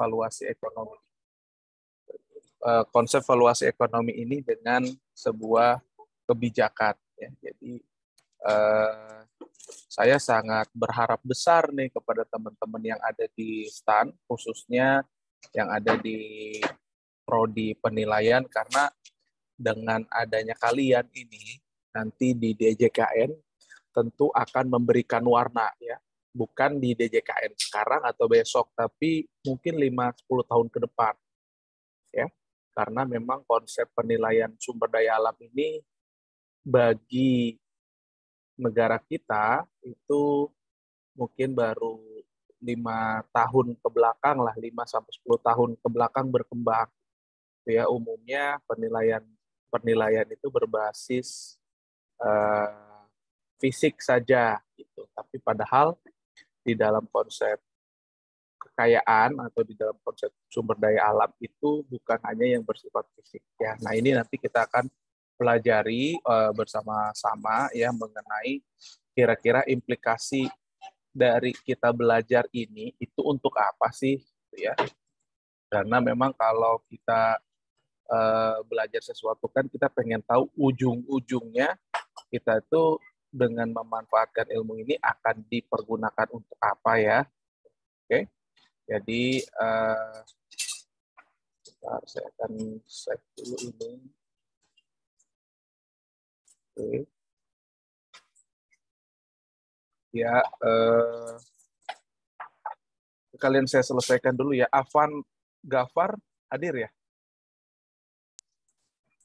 valuasi ekonomi. Konsep valuasi ekonomi ini dengan sebuah kebijakan. Ya. Jadi saya sangat berharap besar nih kepada teman-teman yang ada di STAN, khususnya yang ada di prodi penilaian, karena dengan adanya kalian ini nanti di DJKN tentu akan memberikan warna, ya, bukan di DJKN sekarang atau besok, tapi mungkin 5-10 tahun ke depan, ya, karena memang konsep penilaian sumber daya alam ini bagi negara kita itu mungkin baru 5 tahun ke belakang lah, 5-10 tahun ke belakang berkembang. Ya, umumnya penilaian itu berbasis fisik saja gitu. Tapi padahal di dalam konsep kekayaan atau di dalam konsep sumber daya alam itu bukan hanya yang bersifat fisik, ya. Nah, ini nanti kita akan pelajari bersama-sama, ya, mengenai kira-kira implikasi dari kita belajar ini itu untuk apa sih, ya. Karena memang kalau kita belajar sesuatu kan kita pengen tahu ujung-ujungnya kita itu dengan memanfaatkan ilmu ini akan dipergunakan untuk apa, ya. Oke. Jadi saya akan save dulu ini. Oke. Ya, kalian saya selesaikan dulu ya. Afan Gafar hadir ya?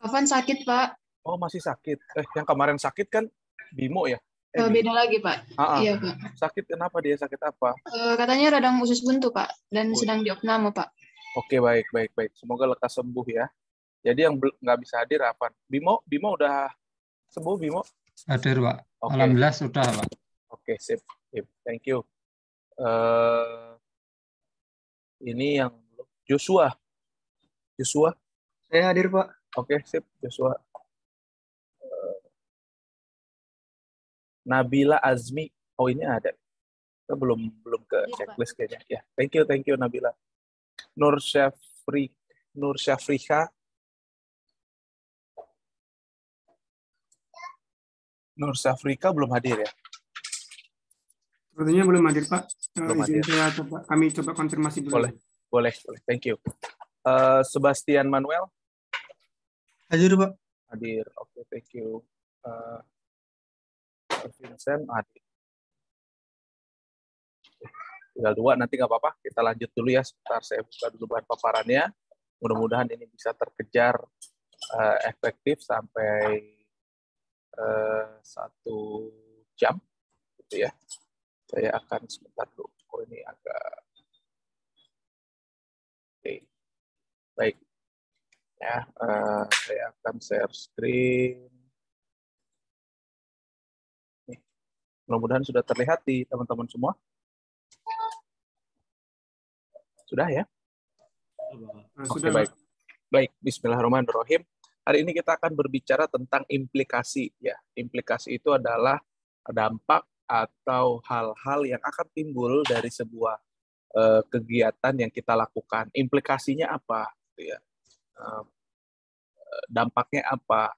Afan sakit, Pak. Oh, masih sakit. Yang kemarin sakit kan Bimo ya? Beda lagi, Pak. Iya, Pak. Sakit kenapa dia? Sakit apa? Katanya radang usus buntu, Pak, dan sedang diopname, Pak. Oke, baik. Semoga lekas sembuh ya. Jadi yang nggak bisa hadir apa? Bimo udah sembuh, Bimo? Hadir, Pak. Okay. Alhamdulillah sudah, Pak. Oke, sip. Thank you. Ini yang Joshua. Saya hadir, Pak. Oke, sip. Joshua. Nabila Azmi. Oh, ini ada. Kita belum ke checklist kayaknya. Ya, thank you Nabila. Nur Syafrika. Nur Syafrika belum hadir ya? Sepertinya belum hadir, Pak. Belum hadir. Kami coba konfirmasi dulu. Boleh. Thank you. Sebastian Manuel. Hadir, Pak. Hadir. Oke, thank you. Vincent hadir. Tinggal 2, nanti nggak apa-apa. Kita lanjut dulu ya. Sebentar saya buka dulu bahan paparannya. Mudah-mudahan ini bisa terkejar efektif sampai 1 jam, gitu ya. Saya akan sebentar dulu. Oh, ini agak. Oke. Baik. Ya, saya akan share screen. Nih. Mudah-mudahan sudah terlihat di teman-teman semua. Sudah ya? Oke, baik. Baik, bismillahirrahmanirrahim. Hari ini kita akan berbicara tentang implikasi, ya. Implikasi itu adalah dampak atau hal-hal yang akan timbul dari sebuah kegiatan yang kita lakukan. Implikasinya apa, ya? Dampaknya apa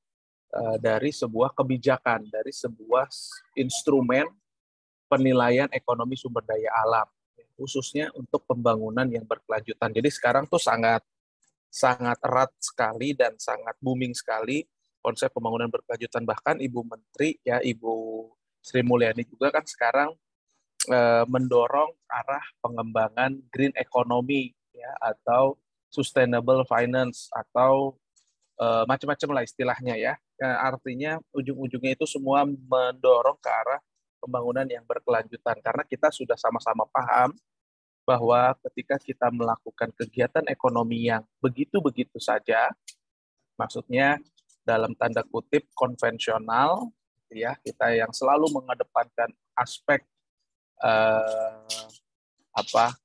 dari sebuah kebijakan, dari sebuah instrumen penilaian ekonomi sumber daya alam, khususnya untuk pembangunan yang berkelanjutan. Jadi sekarang tuh sangat erat sekali dan sangat booming sekali konsep pembangunan berkelanjutan. Bahkan Ibu Menteri, ya, Ibu Sri Mulyani juga kan sekarang mendorong arah pengembangan green economy, ya, atau sustainable finance, atau macam-macam lah istilahnya, ya. Artinya ujung-ujungnya itu semua mendorong ke arah pembangunan yang berkelanjutan, karena kita sudah sama-sama paham bahwa ketika kita melakukan kegiatan ekonomi yang begitu-begitu saja, maksudnya dalam tanda kutip konvensional, ya, kita yang selalu mengedepankan aspek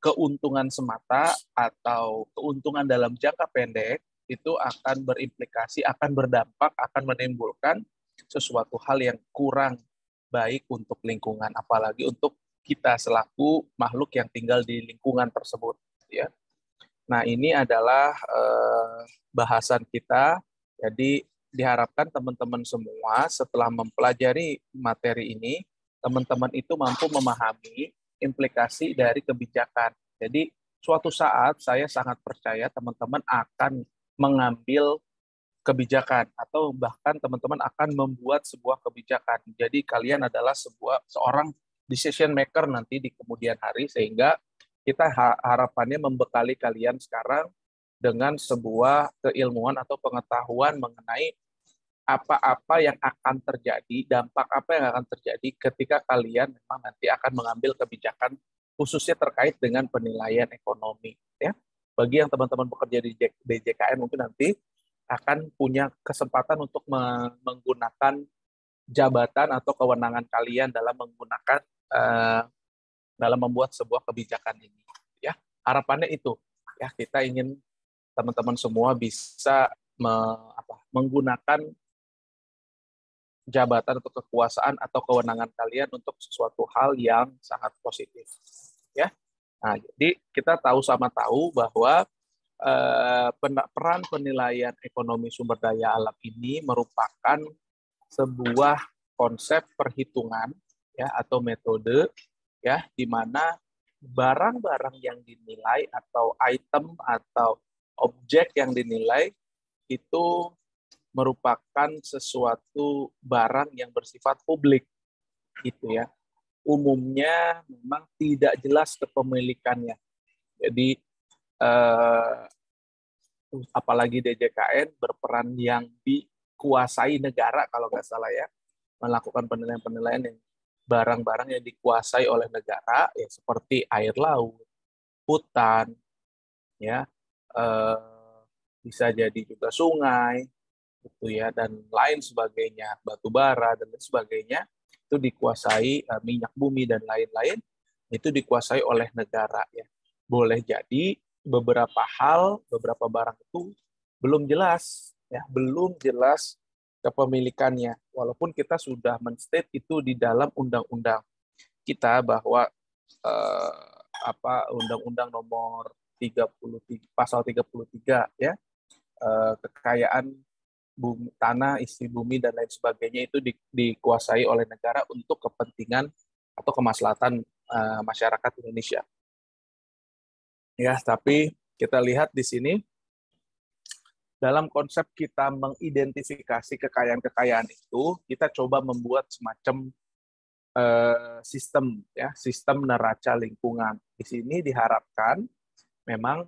keuntungan semata atau keuntungan dalam jangka pendek, itu akan berimplikasi, akan berdampak, akan menimbulkan sesuatu hal yang kurang baik untuk lingkungan, apalagi untuk kita selaku makhluk yang tinggal di lingkungan tersebut, ya. Nah, ini adalah bahasan kita. Jadi diharapkan teman-teman semua setelah mempelajari materi ini, teman-teman itu mampu memahami implikasi dari kebijakan. Jadi suatu saat saya sangat percaya teman-teman akan mengambil kebijakan atau bahkan teman-teman akan membuat sebuah kebijakan. Jadi kalian adalah seorang decision maker nanti di kemudian hari, sehingga kita harapannya membekali kalian sekarang dengan sebuah keilmuan atau pengetahuan mengenai apa-apa yang akan terjadi, dampak apa yang akan terjadi ketika kalian memang nanti akan mengambil kebijakan khususnya terkait dengan penilaian ekonomi. Ya, bagi yang teman-teman bekerja di DJKN mungkin nanti akan punya kesempatan untuk menggunakan jabatan atau kewenangan kalian dalam menggunakan dalam membuat sebuah kebijakan ini. Ya, harapannya itu. Ya, kita ingin teman-teman semua bisa menggunakan jabatan atau kekuasaan atau kewenangan kalian untuk sesuatu hal yang sangat positif. Ya, nah, jadi kita tahu bahwa peran penilaian ekonomi sumber daya alam ini merupakan sebuah konsep perhitungan ya atau metode ya di mana barang-barang yang dinilai atau item atau objek yang dinilai itu merupakan sesuatu barang yang bersifat publik gitu ya. Umumnya memang tidak jelas kepemilikannya. Jadi apalagi DJKN berperan yang dikuasai negara kalau nggak salah ya, melakukan penilaian-penilaian yang barang-barang yang dikuasai oleh negara ya seperti air laut, hutan, ya bisa jadi juga sungai, gitu ya, dan lain sebagainya, batu bara dan lain sebagainya itu dikuasai, minyak bumi dan lain-lain itu dikuasai oleh negara ya. Boleh jadi beberapa barang itu belum jelas ya, belum jelas kepemilikannya, walaupun kita sudah men-state itu di dalam undang-undang kita bahwa Undang-Undang Nomor 33 Pasal 33 ya, kekayaan bumi, tanah, isi bumi dan lain sebagainya itu dikuasai oleh negara untuk kepentingan atau kemaslahatan masyarakat Indonesia. Ya, tapi kita lihat di sini dalam konsep kita mengidentifikasi kekayaan-kekayaan itu, kita coba membuat semacam sistem neraca lingkungan. Di sini diharapkan memang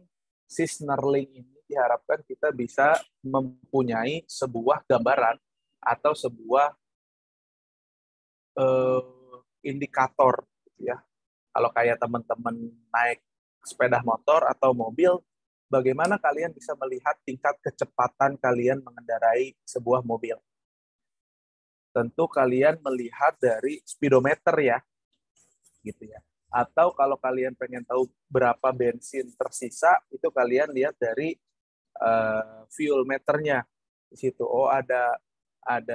Sysnerling ini diharapkan kita bisa mempunyai sebuah gambaran atau sebuah indikator ya. Kalau kayak teman-teman naik sepeda motor atau mobil, bagaimana kalian bisa melihat tingkat kecepatan kalian mengendarai sebuah mobil? Tentu kalian melihat dari speedometer ya, gitu ya. Atau kalau kalian pengen tahu berapa bensin tersisa, itu kalian lihat dari fuel meternya. Di situ, oh ada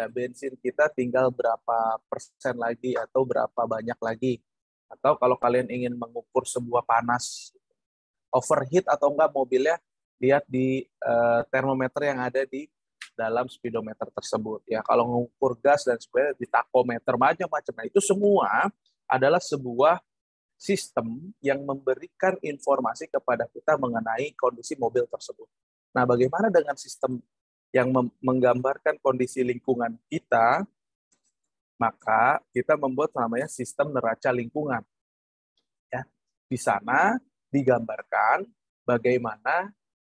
bensin kita tinggal berapa persen lagi atau berapa banyak lagi. Atau kalau kalian ingin mengukur sebuah panas, overheat atau enggak mobilnya, lihat di termometer yang ada di dalam speedometer tersebut. Ya, kalau mengukur gas dan sebagainya di tachometer macam-macam. Nah, itu semua adalah sebuah sistem yang memberikan informasi kepada kita mengenai kondisi mobil tersebut. Nah, bagaimana dengan sistem yang menggambarkan kondisi lingkungan kita? Maka kita membuat namanya sistem neraca lingkungan. Ya, di sana digambarkan bagaimana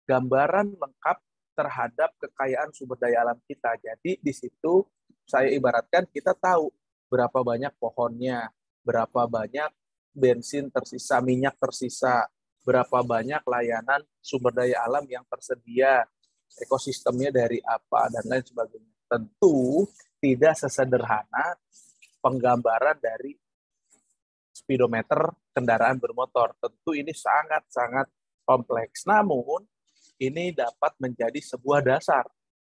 gambaran lengkap terhadap kekayaan sumber daya alam kita. Jadi di situ saya ibaratkan kita tahu berapa banyak pohonnya, berapa banyak bensin tersisa, minyak tersisa, berapa banyak layanan sumber daya alam yang tersedia, ekosistemnya dari apa, dan lain sebagainya. Tentu tidak sesederhana penggambaran dari speedometer kendaraan bermotor. Tentu ini sangat-sangat kompleks. Namun, ini dapat menjadi sebuah dasar,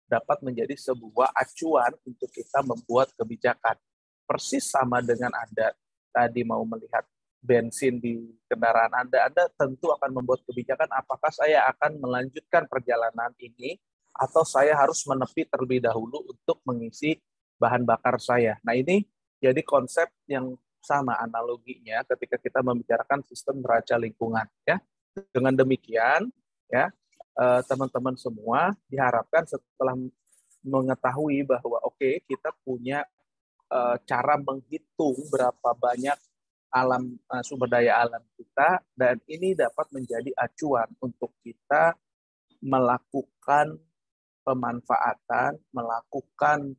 dapat menjadi sebuah acuan untuk kita membuat kebijakan. Persis sama dengan Anda tadi mau melihat bensin di kendaraan Anda tentu akan membuat kebijakan apakah saya akan melanjutkan perjalanan ini atau saya harus menepi terlebih dahulu untuk mengisi bahan bakar saya. Nah, ini jadi konsep yang sama analoginya ketika kita membicarakan sistem neraca lingkungan, ya. Dengan demikian, ya, teman-teman semua diharapkan setelah mengetahui bahwa oke, kita punya cara menghitung berapa banyak sumber daya alam kita, dan ini dapat menjadi acuan untuk kita melakukan pemanfaatan, melakukan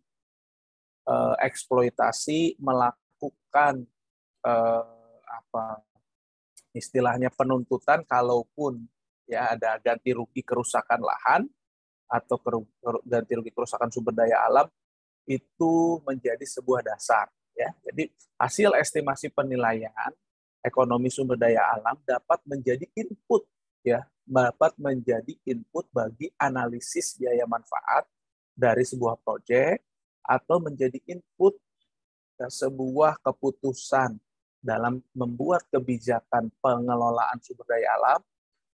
eksploitasi, melakukan istilahnya penuntutan kalaupun ya ada ganti rugi kerusakan lahan atau ganti rugi kerusakan sumber daya alam, itu menjadi sebuah dasar, ya. Jadi hasil estimasi penilaian ekonomi sumber daya alam dapat menjadi input, ya, dapat menjadi input bagi analisis biaya manfaat dari sebuah proyek atau menjadi input sebuah keputusan dalam membuat kebijakan pengelolaan sumber daya alam,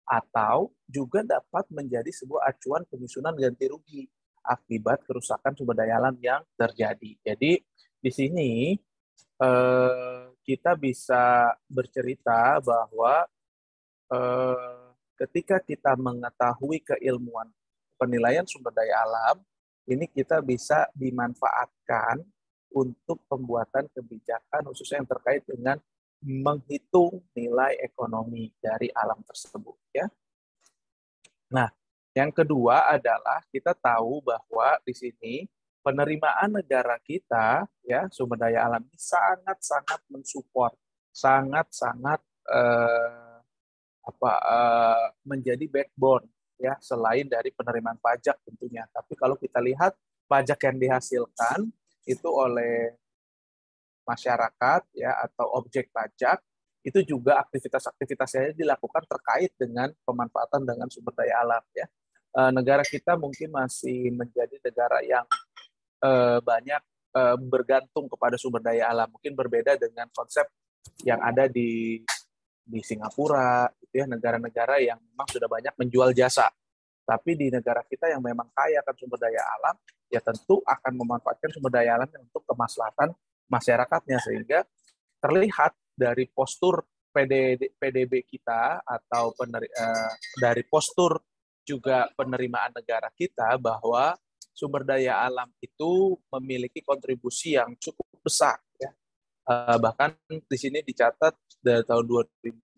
atau juga dapat menjadi sebuah acuan penyusunan ganti rugi akibat kerusakan sumber daya alam yang terjadi. Jadi di sini kita bisa bercerita bahwa ketika kita mengetahui keilmuan penilaian sumber daya alam, ini kita bisa dimanfaatkan untuk pembuatan kebijakan khususnya yang terkait dengan menghitung nilai ekonomi dari alam tersebut, ya. Nah, yang kedua adalah kita tahu bahwa di sini penerimaan negara kita, ya, sumber daya alam ini sangat-sangat mensupport, sangat-sangat menjadi backbone, ya, selain dari penerimaan pajak tentunya. Tapi kalau kita lihat pajak yang dihasilkan itu oleh masyarakat, ya, atau objek pajak, itu juga aktivitas-aktivitasnya dilakukan terkait dengan pemanfaatan dengan sumber daya alam, ya. Negara kita mungkin masih menjadi negara yang banyak bergantung kepada sumber daya alam. Mungkin berbeda dengan konsep yang ada di Singapura, itu ya, negara-negara yang memang sudah banyak menjual jasa. Tapi di negara kita yang memang kaya akan sumber daya alam, ya tentu akan memanfaatkan sumber daya alam untuk kemaslahatan masyarakatnya, sehingga terlihat dari postur PDB kita atau dari postur juga penerimaan negara kita bahwa sumber daya alam itu memiliki kontribusi yang cukup besar, ya. Bahkan di sini dicatat dari tahun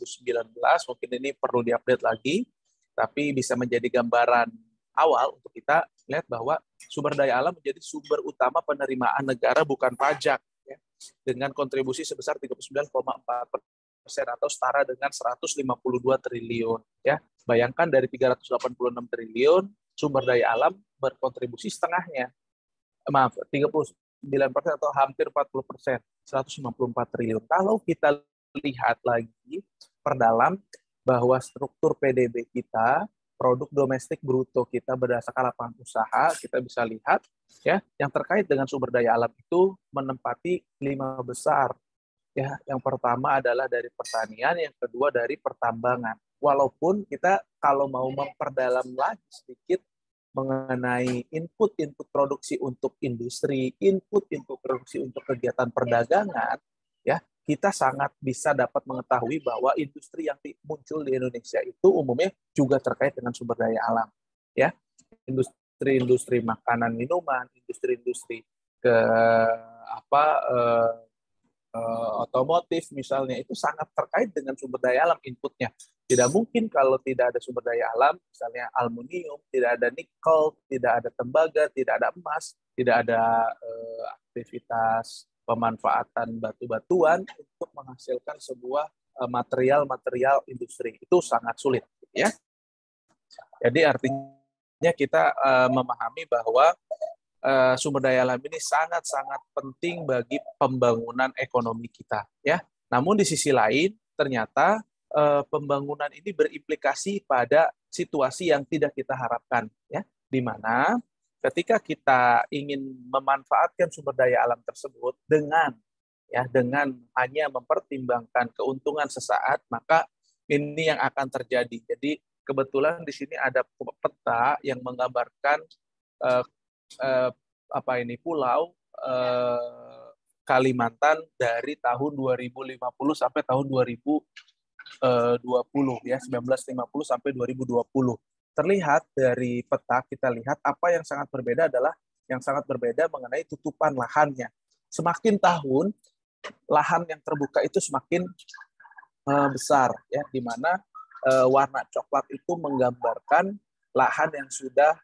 2019, mungkin ini perlu diupdate lagi, tapi bisa menjadi gambaran awal untuk kita lihat bahwa sumber daya alam menjadi sumber utama penerimaan negara bukan pajak, ya, dengan kontribusi sebesar 39,4% atau setara dengan 152 triliun. Ya. Bayangkan dari 386 triliun, sumber daya alam berkontribusi setengahnya. 39% atau hampir 40%, 154 triliun. Kalau kita lihat lagi perdalam bahwa struktur PDB kita, produk domestik bruto kita berdasarkan lapangan usaha, kita bisa lihat, ya, yang terkait dengan sumber daya alam itu menempati 5 besar. Ya, yang pertama adalah dari pertanian, yang kedua dari pertambangan. Walaupun kita kalau mau memperdalam lagi sedikit mengenai input produksi untuk industri, input produksi untuk kegiatan perdagangan, ya, kita sangat bisa dapat mengetahui bahwa industri yang muncul di Indonesia itu umumnya juga terkait dengan sumber daya alam, ya. Industri makanan minuman, industri otomotif misalnya, itu sangat terkait dengan sumber daya alam inputnya. Tidak mungkin kalau tidak ada sumber daya alam, misalnya aluminium, tidak ada nikel, tidak ada tembaga, tidak ada emas, tidak ada aktivitas pemanfaatan batu-batuan untuk menghasilkan sebuah material-material industri. Itu sangat sulit, ya. Jadi artinya kita memahami bahwa sumber daya alam ini sangat-sangat penting bagi pembangunan ekonomi kita, ya. Namun di sisi lain ternyata pembangunan ini berimplikasi pada situasi yang tidak kita harapkan, ya, di mana ketika kita ingin memanfaatkan sumber daya alam tersebut dengan ya dengan hanya mempertimbangkan keuntungan sesaat, maka ini yang akan terjadi. Jadi kebetulan di sini ada peta yang menggambarkan pulau Kalimantan dari tahun 2050 sampai tahun 2020 ya, 1950 sampai 2020. Terlihat dari peta, kita lihat apa yang sangat berbeda adalah yang sangat berbeda mengenai tutupan lahannya. Semakin tahun lahan yang terbuka itu semakin besar ya, di mana warna coklat itu menggambarkan lahan yang sudah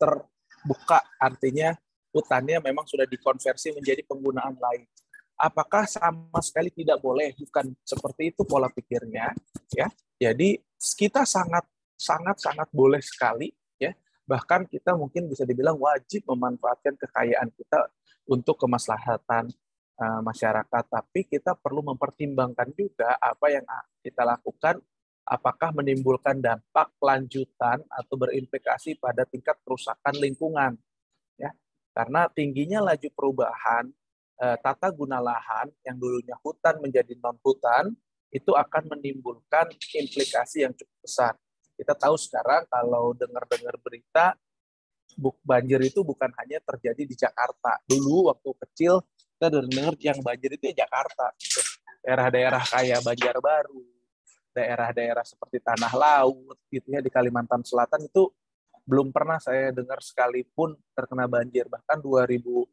terbuka, artinya hutannya memang sudah dikonversi menjadi penggunaan lain. Apakah sama sekali tidak boleh? Bukan seperti itu pola pikirnya, ya. Jadi kita sangat boleh sekali, ya. Bahkan kita mungkin bisa dibilang wajib memanfaatkan kekayaan kita untuk kemaslahatan masyarakat. Tapi kita perlu mempertimbangkan juga apa yang kita lakukan, apakah menimbulkan dampak lanjutan atau berimplikasi pada tingkat kerusakan lingkungan, ya. Karena tingginya laju perubahan tata guna lahan yang dulunya hutan menjadi non-hutan, itu akan menimbulkan implikasi yang cukup besar. Kita tahu sekarang kalau dengar-dengar berita, banjir itu bukan hanya terjadi di Jakarta. Dulu waktu kecil, kita dengar yang banjir itu ya Jakarta. Daerah-daerah kayak Banjarbaru, daerah-daerah seperti Tanah Laut, gitu ya, di Kalimantan Selatan itu belum pernah saya dengar sekalipun terkena banjir. Bahkan 2015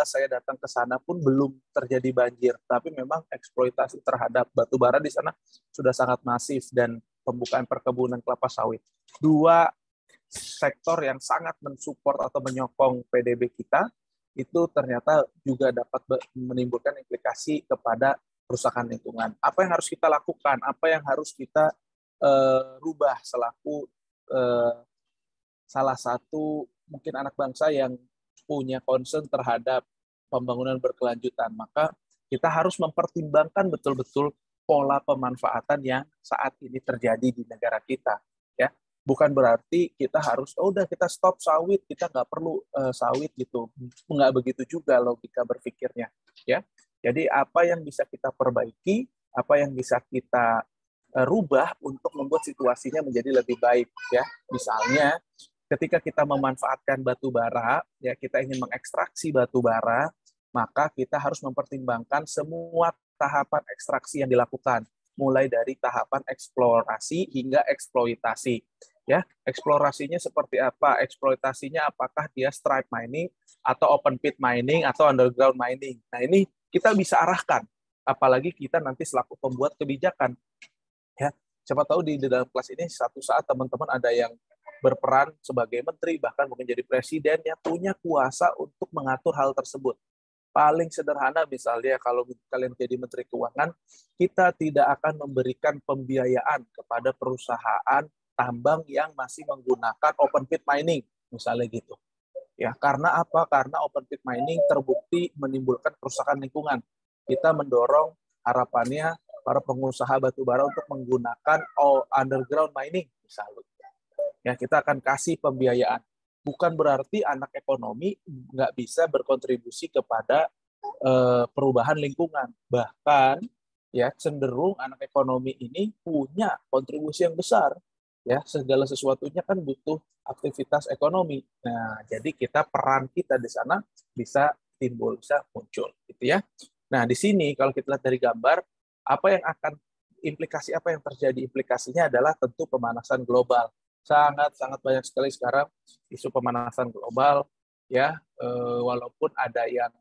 saya datang ke sana pun belum terjadi banjir. Tapi memang eksploitasi terhadap batu bara di sana sudah sangat masif dan pembukaan perkebunan kelapa sawit. Dua sektor yang sangat mensupport atau menyokong PDB kita itu ternyata juga dapat menimbulkan implikasi kepada kerusakan lingkungan. Apa yang harus kita lakukan? Apa yang harus kita rubah selaku salah satu mungkin anak bangsa yang punya concern terhadap pembangunan berkelanjutan? Maka kita harus mempertimbangkan betul-betul pola pemanfaatan yang saat ini terjadi di negara kita, ya. Bukan berarti kita harus udah kita stop sawit, kita nggak perlu sawit gitu, nggak begitu juga logika berpikirnya, ya. Jadi apa yang bisa kita perbaiki, apa yang bisa kita rubah untuk membuat situasinya menjadi lebih baik, ya. Misalnya ketika kita memanfaatkan batu bara, ya, kita ingin mengekstraksi batu bara, maka kita harus mempertimbangkan semua tahapan ekstraksi yang dilakukan, mulai dari tahapan eksplorasi hingga eksploitasi. Ya, eksplorasinya seperti apa? Eksploitasinya apakah dia stripe mining atau open pit mining atau underground mining. Nah, ini kita bisa arahkan, apalagi kita nanti selaku pembuat kebijakan. Ya, siapa tahu di dalam kelas ini satu saat teman-teman ada yang berperan sebagai menteri, bahkan mungkin jadi presiden yang punya kuasa untuk mengatur hal tersebut. Paling sederhana misalnya kalau kalian jadi menteri keuangan, kita tidak akan memberikan pembiayaan kepada perusahaan tambang yang masih menggunakan open pit mining, misalnya gitu. Ya, karena apa? Karena open pit mining terbukti menimbulkan kerusakan lingkungan. Kita mendorong harapannya para pengusaha batubara untuk menggunakan underground mining, misalnya. Ya, kita akan kasih pembiayaan. Bukan berarti anak ekonomi nggak bisa berkontribusi kepada perubahan lingkungan. Bahkan, ya, cenderung anak ekonomi ini punya kontribusi yang besar. Ya, segala sesuatunya kan butuh aktivitas ekonomi. Nah, jadi peran kita di sana bisa timbul, bisa muncul, gitu ya. Nah, di sini kalau kita lihat dari gambar, implikasi apa yang terjadi? Implikasinya adalah tentu pemanasan global. Sangat banyak sekali sekarang isu pemanasan global, ya, walaupun ada yang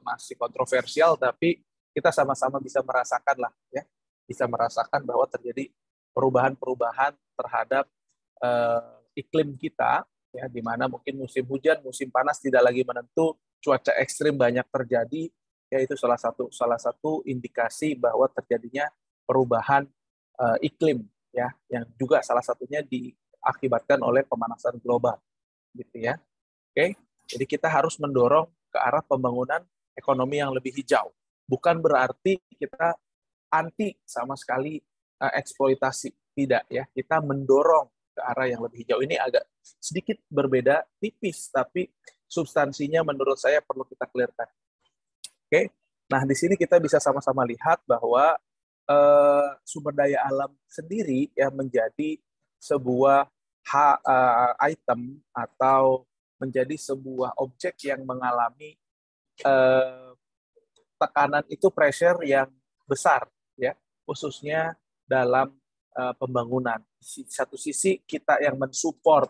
masih kontroversial, tapi kita sama-sama bisa merasakan lah, ya, bisa merasakan bahwa terjadi perubahan-perubahan terhadap iklim kita, ya, di mana mungkin musim hujan, musim panas tidak lagi menentu, cuaca ekstrim banyak terjadi, yaitu salah satu indikasi bahwa terjadinya perubahan iklim, ya, yang juga salah satunya diakibatkan oleh pemanasan global, gitu ya. Oke, jadi kita harus mendorong ke arah pembangunan ekonomi yang lebih hijau. Bukan berarti kita anti sama sekali eksploitasi, tidak, ya. Kita mendorong ke arah yang lebih hijau. Ini agak sedikit berbeda, tipis, tapi substansinya menurut saya perlu kita clearkan. Oke, Nah, di sini kita bisa sama-sama lihat bahwa sumber daya alam sendiri ya menjadi sebuah item atau menjadi sebuah objek yang mengalami tekanan itu pressure yang besar ya, khususnya dalam pembangunan. Di satu sisi kita yang mensupport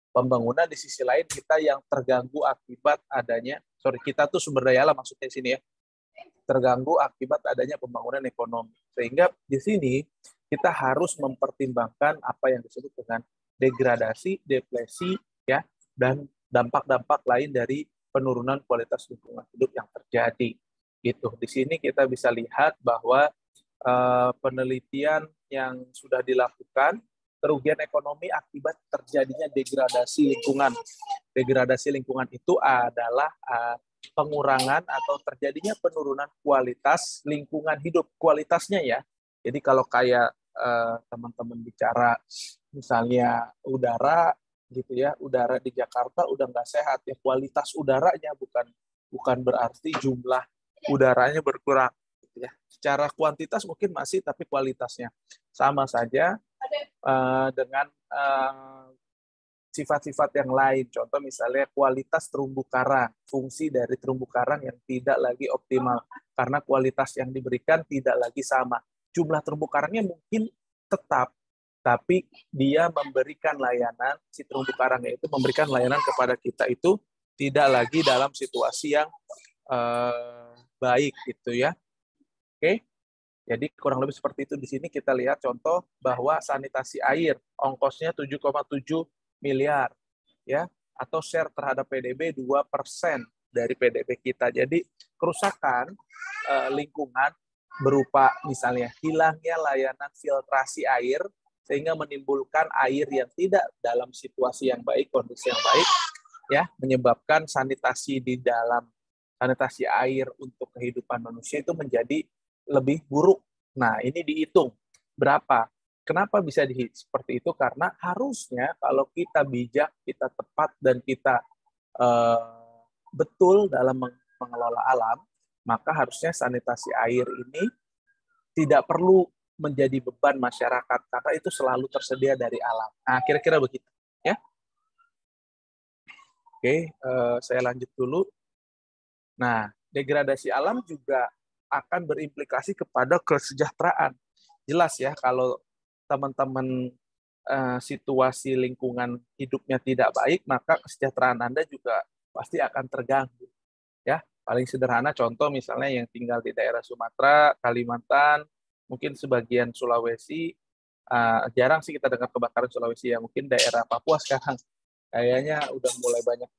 pembangunan, di sisi lain kita yang terganggu akibat adanya, kita tuh sumber daya alam maksudnya di sini ya, terganggu akibat adanya pembangunan ekonomi. Sehingga di sini kita harus mempertimbangkan apa yang disebut dengan degradasi, depresi, ya, dan dampak-dampak lain dari penurunan kualitas lingkungan hidup yang terjadi. Gitu. Di sini kita bisa lihat bahwa penelitian yang sudah dilakukan, kerugian ekonomi akibat terjadinya degradasi lingkungan. Degradasi lingkungan itu adalah pengurangan atau terjadinya penurunan kualitas lingkungan hidup, kualitasnya ya. Jadi kalau kayak teman-teman bicara misalnya udara gitu ya, udara di Jakarta udah nggak sehat ya, kualitas udaranya bukan berarti jumlah udaranya berkurang gitu ya. Secara kuantitas mungkin masih, tapi kualitasnya sama saja dengan sifat-sifat yang lain. Contoh misalnya kualitas terumbu karang, fungsi dari terumbu karang yang tidak lagi optimal karena kualitas yang diberikan tidak lagi sama. Jumlah terumbu karangnya mungkin tetap, tapi dia memberikan layanan, si terumbu karangnya itu memberikan layanan kepada kita itu tidak lagi dalam situasi yang baik gitu ya. Oke. Jadi kurang lebih seperti itu. Di sini kita lihat contoh bahwa sanitasi air ongkosnya 7,7 miliar ya, atau share terhadap PDB 2% dari PDB kita. Jadi kerusakan lingkungan berupa misalnya hilangnya layanan filtrasi air sehingga menimbulkan air yang tidak dalam situasi yang baik, kondisi yang baik ya, menyebabkan sanitasi di dalam sanitasi air untuk kehidupan manusia itu menjadi lebih buruk. Nah, ini dihitung berapa. Kenapa bisa seperti itu? Karena harusnya kalau kita bijak, kita tepat, dan kita betul dalam mengelola alam, maka harusnya sanitasi air ini tidak perlu menjadi beban masyarakat, karena itu selalu tersedia dari alam. Nah, kira-kira begitu. Ya. Oke, saya lanjut dulu. Nah, degradasi alam juga akan berimplikasi kepada kesejahteraan. Jelas ya, kalau teman-teman situasi lingkungan hidupnya tidak baik, maka kesejahteraan Anda juga pasti akan terganggu. Ya, paling sederhana contoh misalnya yang tinggal di daerah Sumatera, Kalimantan, mungkin sebagian Sulawesi, jarang sih kita dengar kebakaran Sulawesi ya, mungkin daerah Papua sekarang kayaknya udah mulai banyak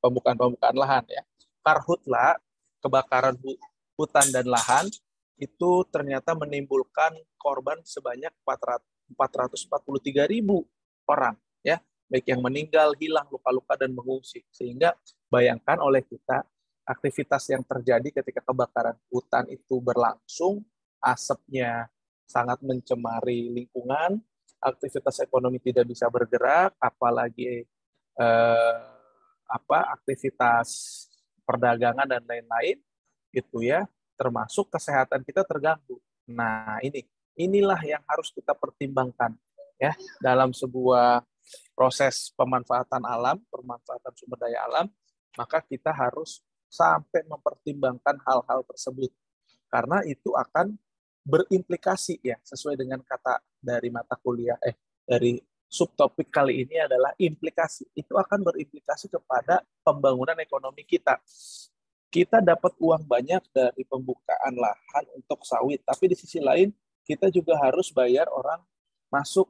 pembukaan lahan ya. Karhutla, kebakaran hutan dan lahan, itu ternyata menimbulkan korban sebanyak 443.000 orang, ya, baik yang meninggal, hilang, luka-luka, dan mengungsi. Sehingga bayangkan oleh kita, aktivitas yang terjadi ketika kebakaran hutan itu berlangsung, asapnya sangat mencemari lingkungan, aktivitas ekonomi tidak bisa bergerak, apalagi aktivitas perdagangan dan lain-lain, gitu ya, termasuk kesehatan kita terganggu. Nah, inilah yang harus kita pertimbangkan ya dalam sebuah proses pemanfaatan alam, pemanfaatan sumber daya alam, maka kita harus sampai mempertimbangkan hal-hal tersebut karena itu akan berimplikasi ya, sesuai dengan kata dari mata kuliah dari subtopik kali ini adalah implikasi. Itu akan berimplikasi kepada pembangunan ekonomi kita. Kita dapat uang banyak dari pembukaan lahan untuk sawit, tapi di sisi lain kita juga harus bayar orang masuk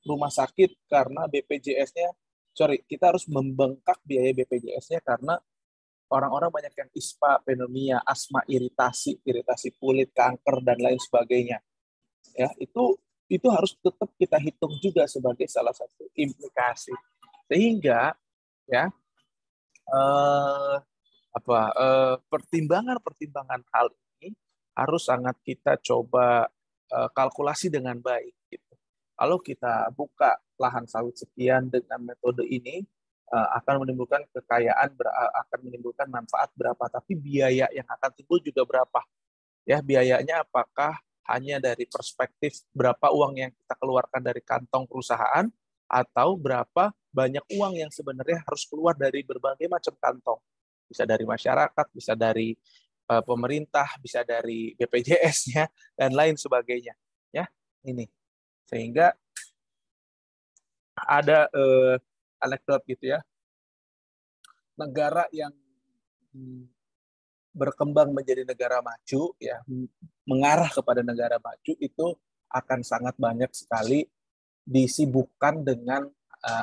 rumah sakit karena BPJS-nya, kita harus membengkak biaya BPJS-nya karena orang-orang banyak yang ISPA, pneumonia, asma, iritasi kulit, kanker, dan lain sebagainya. Ya, itu harus tetap kita hitung juga sebagai salah satu implikasi. Sehingga ya pertimbangan hal ini harus sangat kita coba kalkulasi dengan baik. Gitu. Kalau kita buka lahan sawit sekian dengan metode ini, akan menimbulkan kekayaan, akan menimbulkan manfaat berapa, tapi biaya yang akan timbul juga berapa. Ya, biayanya apakah hanya dari perspektif berapa uang yang kita keluarkan dari kantong perusahaan, atau berapa banyak uang yang sebenarnya harus keluar dari berbagai macam kantong. Bisa dari masyarakat, bisa dari pemerintah, bisa dari BPJS-nya, dan lain sebagainya. Ya, ini. Sehingga ada anekdot gitu ya. Negara yang berkembang menjadi negara maju, ya, mengarah kepada negara maju itu akan sangat banyak sekali disibukkan dengan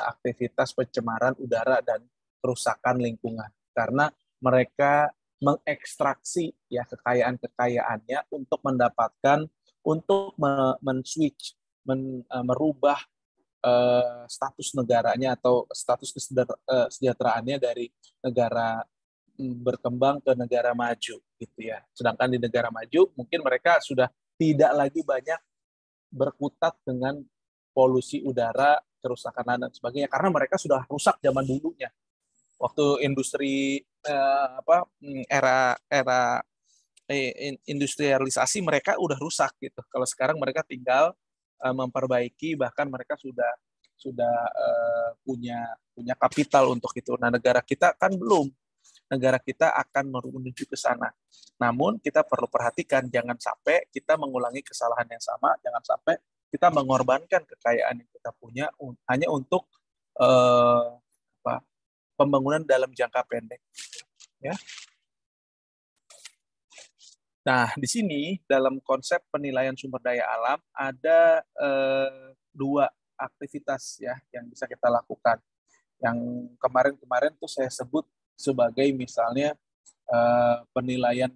aktivitas pencemaran udara dan kerusakan lingkungan, karena mereka mengekstraksi ya kekayaan-kekayaannya untuk mendapatkan, untuk men-switch, merubah status negaranya atau status kesejahteraannya dari negara berkembang ke negara maju gitu ya. Sedangkan di negara maju mungkin mereka sudah tidak lagi banyak berkutat dengan polusi udara, kerusakan dan sebagainya, karena mereka sudah rusak zaman dulunya. Waktu industri era industrialisasi mereka udah rusak gitu. Kalau sekarang mereka tinggal memperbaiki, bahkan mereka sudah punya kapital untuk itu. Nah, negara kita kan belum. Negara kita akan menuju ke sana. Namun kita perlu perhatikan, jangan sampai kita mengulangi kesalahan yang sama, jangan sampai kita mengorbankan kekayaan yang kita punya hanya untuk pembangunan dalam jangka pendek. Ya. Nah, di sini dalam konsep penilaian sumber daya alam ada dua aktivitas ya yang bisa kita lakukan. Yang kemarin tuh saya sebut sebagai misalnya penilaian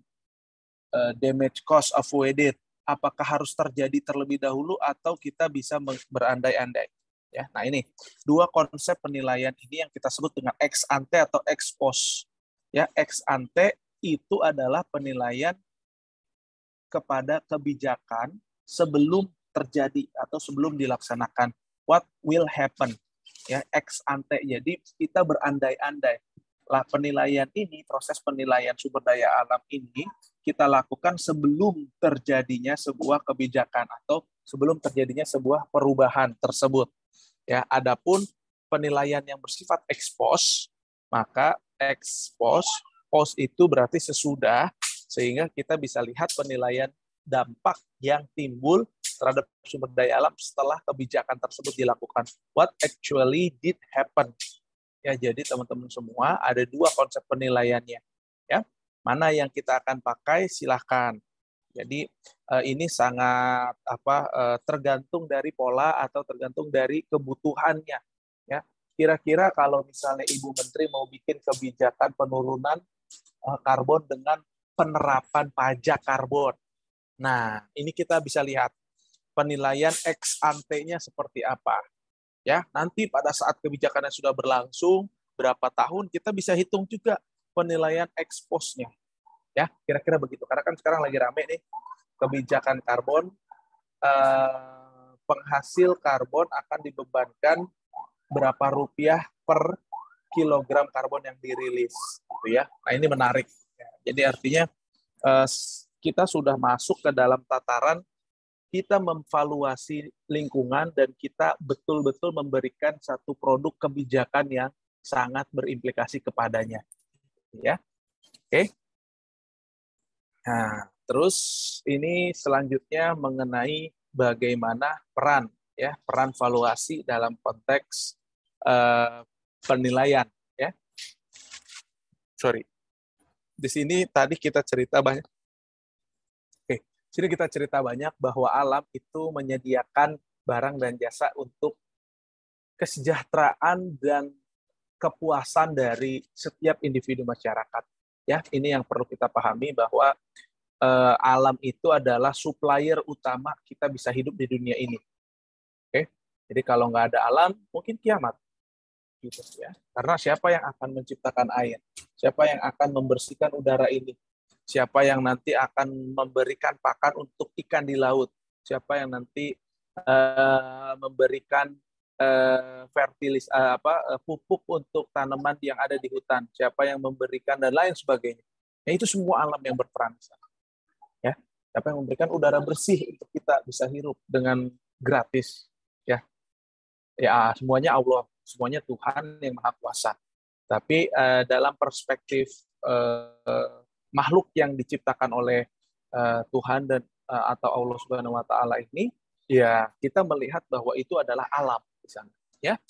damage cost avoided. Apakah harus terjadi terlebih dahulu atau kita bisa berandai-andai? Ya, nah ini dua konsep penilaian ini yang kita sebut dengan ex ante atau ex post. Ya, ex ante itu adalah penilaian kepada kebijakan sebelum terjadi atau sebelum dilaksanakan. What will happen? Ya, ex ante. Jadi kita berandai-andai. Lah penilaian ini, proses penilaian sumber daya alam ini kita lakukan sebelum terjadinya sebuah kebijakan atau sebelum terjadinya sebuah perubahan tersebut. Ya, adapun penilaian yang bersifat ex post, maka ex post itu berarti sesudah, sehingga kita bisa lihat penilaian dampak yang timbul terhadap sumber daya alam setelah kebijakan tersebut dilakukan. What actually did happen? Ya, jadi teman-teman semua ada dua konsep penilaiannya. Ya, mana yang kita akan pakai silahkan. Jadi ini sangat tergantung dari pola atau tergantung dari kebutuhannya. Ya, kira-kira kalau misalnya Ibu Menteri mau bikin kebijakan penurunan karbon dengan penerapan pajak karbon. Nah, ini kita bisa lihat penilaian ex ante-nya seperti apa. Ya, nanti pada saat kebijakannya sudah berlangsung berapa tahun, kita bisa hitung juga penilaian ex post-nya. Ya, kira-kira begitu. Karena kan sekarang lagi rame nih kebijakan karbon, penghasil karbon akan dibebankan berapa rupiah per kilogram karbon yang dirilis, gitu ya. Nah, ini menarik. Jadi artinya kita sudah masuk ke dalam tataran kita memvaluasi lingkungan dan kita betul-betul memberikan satu produk kebijakan yang sangat berimplikasi kepadanya. Ya, oke. Nah, terus ini selanjutnya mengenai bagaimana peran valuasi dalam konteks penilaian. Ya, sorry. Di sini tadi kita cerita banyak. Sini kita cerita banyak bahwa alam itu menyediakan barang dan jasa untuk kesejahteraan dan kepuasan dari setiap individu masyarakat. Ya, ini yang perlu kita pahami bahwa alam itu adalah supplier utama kita bisa hidup di dunia ini. Oke, jadi kalau nggak ada alam, mungkin kiamat. Gitu ya. Karena siapa yang akan menciptakan air? Siapa yang akan membersihkan udara ini? Siapa yang nanti akan memberikan pakan untuk ikan di laut? Siapa yang nanti memberikan pupuk untuk tanaman yang ada di hutan, siapa yang memberikan dan lain sebagainya. Ya, itu semua alam yang berperan. Ya, siapa yang memberikan udara bersih untuk kita bisa hirup dengan gratis. Ya, semuanya Allah, semuanya Tuhan yang Maha Kuasa. Tapi dalam perspektif makhluk yang diciptakan oleh Tuhan dan atau Allah Subhanahu Wa Taala ini, ya kita melihat bahwa itu adalah alam di sana, ya.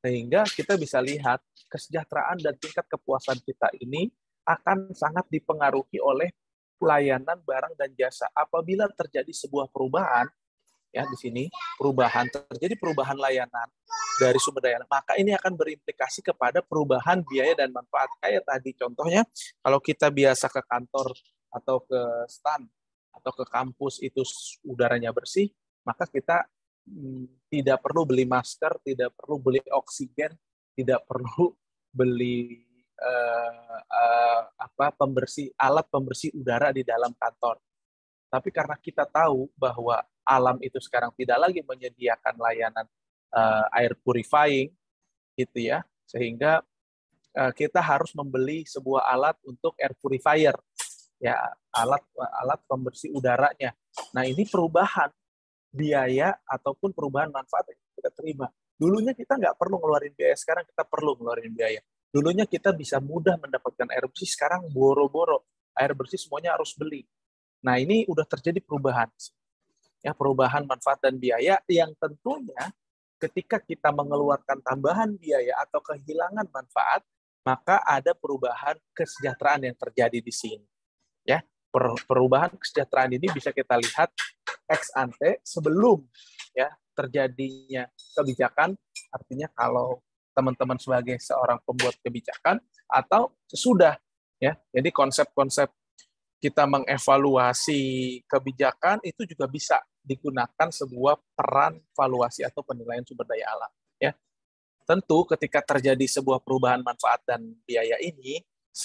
Sehingga kita bisa lihat kesejahteraan dan tingkat kepuasan kita ini akan sangat dipengaruhi oleh pelayanan barang dan jasa. Apabila terjadi sebuah perubahan, ya di sini terjadi perubahan layanan dari sumber daya, maka ini akan berimplikasi kepada perubahan biaya dan manfaat. Kayak tadi contohnya, kalau kita biasa ke kantor atau ke stand atau ke kampus itu udaranya bersih, maka kita tidak perlu beli masker, tidak perlu beli oksigen, tidak perlu beli alat pembersih udara di dalam kantor. Tapi karena kita tahu bahwa alam itu sekarang tidak lagi menyediakan layanan air purifying, gitu ya, sehingga kita harus membeli sebuah alat untuk air purifier, ya, alat pembersih udaranya. Nah, ini perubahan biaya ataupun perubahan manfaat yang kita terima. Dulunya kita nggak perlu ngeluarin biaya, sekarang kita perlu ngeluarin biaya. Dulunya kita bisa mudah mendapatkan air bersih, sekarang boro-boro air bersih semuanya harus beli. Nah, ini udah terjadi perubahan. Ya, perubahan manfaat dan biaya yang tentunya ketika kita mengeluarkan tambahan biaya atau kehilangan manfaat, maka ada perubahan kesejahteraan yang terjadi di sini. Ya, perubahan kesejahteraan ini bisa kita lihat ex ante sebelum ya terjadinya kebijakan, artinya kalau teman-teman sebagai seorang pembuat kebijakan atau sesudah, ya. Jadi konsep-konsep kita mengevaluasi kebijakan itu juga bisa digunakan sebuah peran valuasi atau penilaian sumber daya alam, ya. Tentu ketika terjadi sebuah perubahan manfaat dan biaya ini,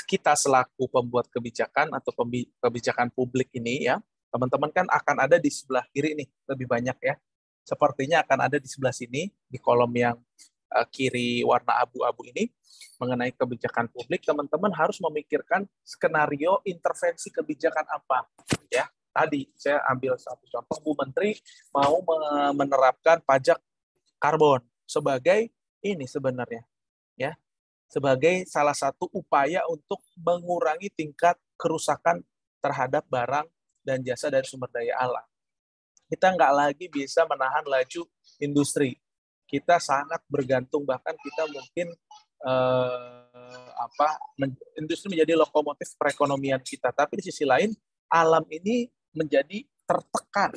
kita selaku pembuat kebijakan atau kebijakan publik ini, ya, teman-teman kan akan ada di sebelah kiri nih, lebih banyak ya. Sepertinya akan ada di sebelah sini, di kolom yang kiri warna abu-abu ini, mengenai kebijakan publik, teman-teman harus memikirkan skenario intervensi kebijakan apa. Ya, tadi saya ambil satu contoh, Bu Menteri mau menerapkan pajak karbon sebagai ini sebenarnya, ya, sebagai salah satu upaya untuk mengurangi tingkat kerusakan terhadap barang dan jasa dari sumber daya alam. Kita nggak lagi bisa menahan laju industri. Kita sangat bergantung, bahkan kita mungkin industri menjadi lokomotif perekonomian kita. Tapi di sisi lain, alam ini menjadi tertekan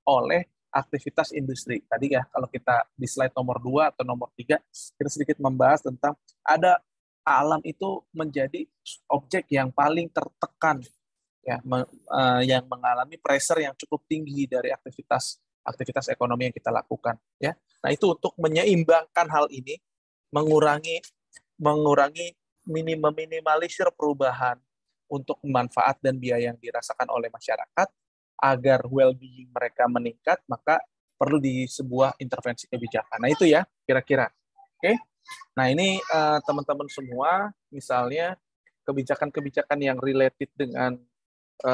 oleh aktivitas industri. Tadi ya, kalau kita di slide nomor 2 atau nomor 3, kita sedikit membahas tentang ada alam itu menjadi objek yang paling tertekan, ya, yang mengalami pressure yang cukup tinggi dari aktivitas ekonomi yang kita lakukan, ya. Nah, itu untuk menyeimbangkan hal ini, meminimalisir perubahan untuk manfaat dan biaya yang dirasakan oleh masyarakat agar well-being mereka meningkat, maka perlu di sebuah intervensi kebijakan. Nah, itu ya kira-kira. Oke. Nah, ini teman-teman semua, misalnya kebijakan-kebijakan yang related dengan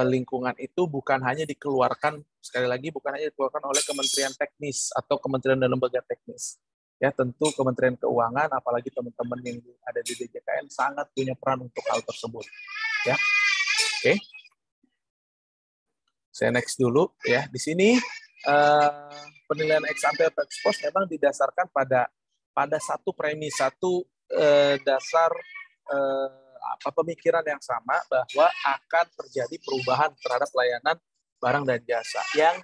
lingkungan itu bukan hanya dikeluarkan, sekali lagi, bukan hanya dikeluarkan oleh Kementerian Teknis atau Kementerian dan lembaga teknis. Ya, tentu Kementerian Keuangan, apalagi teman-teman yang ada di DJKN sangat punya peran untuk hal tersebut. Ya, oke. Saya next dulu ya. Di sini penilaian ex ante atau ex post memang didasarkan pada satu premis, satu dasar pemikiran yang sama, bahwa akan terjadi perubahan terhadap layanan barang dan jasa, yang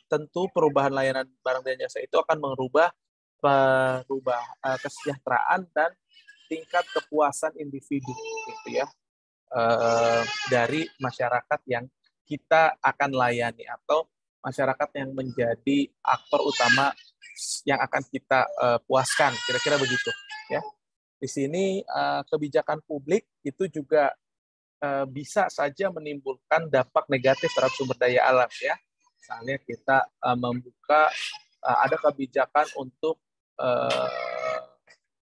tentu perubahan layanan barang dan jasa itu akan merubah kesejahteraan dan tingkat kepuasan individu, gitu ya, dari masyarakat yang kita akan layani atau masyarakat yang menjadi aktor utama yang akan kita puaskan, kira-kira begitu, ya. Di sini kebijakan publik itu juga bisa saja menimbulkan dampak negatif terhadap sumber daya alam, ya. Misalnya kita membuka ada kebijakan untuk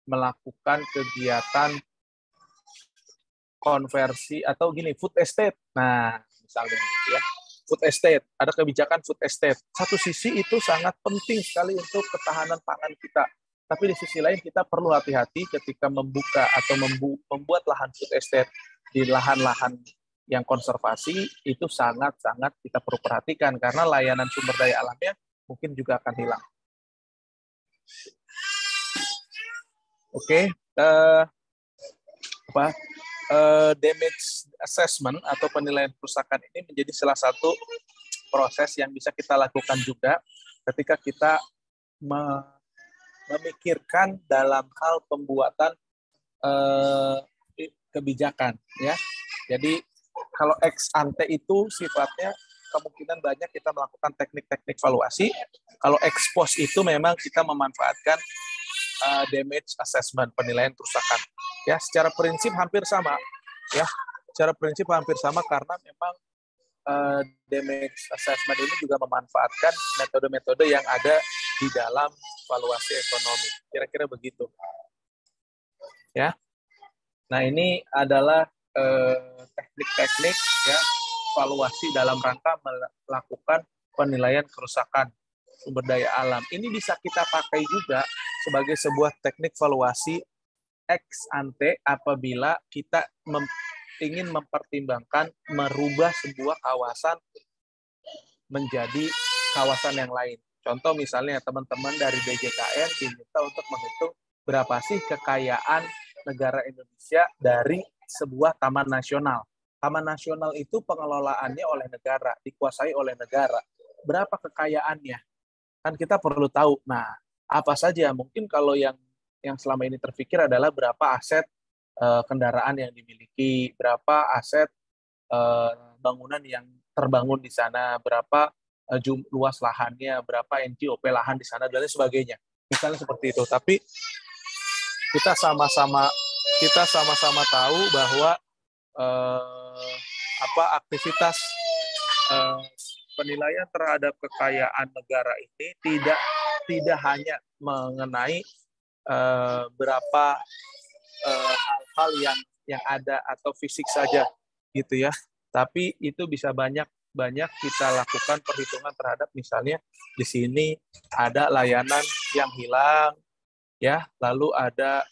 melakukan kegiatan konversi atau gini, food estate. Nah, misalnya ya, food estate, ada kebijakan food estate. Satu sisi itu sangat penting sekali untuk ketahanan pangan kita. Tapi di sisi lain kita perlu hati-hati ketika membuka atau membuat lahan food estate di lahan-lahan yang konservasi, itu sangat-sangat kita perlu perhatikan karena layanan sumber daya alamnya mungkin juga akan hilang. Oke, damage assessment atau penilaian kerusakan ini menjadi salah satu proses yang bisa kita lakukan juga ketika kita memikirkan dalam hal pembuatan kebijakan, ya. Jadi kalau ex ante itu sifatnya kemungkinan banyak kita melakukan teknik-teknik valuasi. Kalau ex post itu memang kita memanfaatkan damage assessment, penilaian kerusakan. Ya, secara prinsip hampir sama. Ya, secara prinsip hampir sama karena memang damage assessment ini juga memanfaatkan metode-metode yang ada di dalam valuasi ekonomi. Kira-kira begitu. Ya. Nah, ini adalah teknik-teknik ya valuasi dalam rangka melakukan penilaian kerusakan sumber daya alam. Ini bisa kita pakai juga sebagai sebuah teknik valuasi ex ante apabila kita ingin mempertimbangkan merubah sebuah kawasan menjadi kawasan yang lain. Contoh misalnya teman-teman dari DJKN diminta untuk menghitung berapa sih kekayaan negara Indonesia dari sebuah taman nasional. Taman nasional itu pengelolaannya oleh negara, dikuasai oleh negara. Berapa kekayaannya? Kan kita perlu tahu. Nah, apa saja? Mungkin kalau yang selama ini terpikir adalah berapa aset kendaraan yang dimiliki, berapa aset bangunan yang terbangun di sana, berapa luas lahannya, berapa NJOP lahan di sana, dan lain sebagainya. Misalnya seperti itu. Tapi kita sama-sama tahu bahwa aktivitas penilaian terhadap kekayaan negara ini tidak hanya mengenai berapa hal-hal yang ada atau fisik saja gitu ya, tapi itu bisa banyak kita lakukan perhitungan terhadap misalnya di sini ada layanan yang hilang ya, lalu ada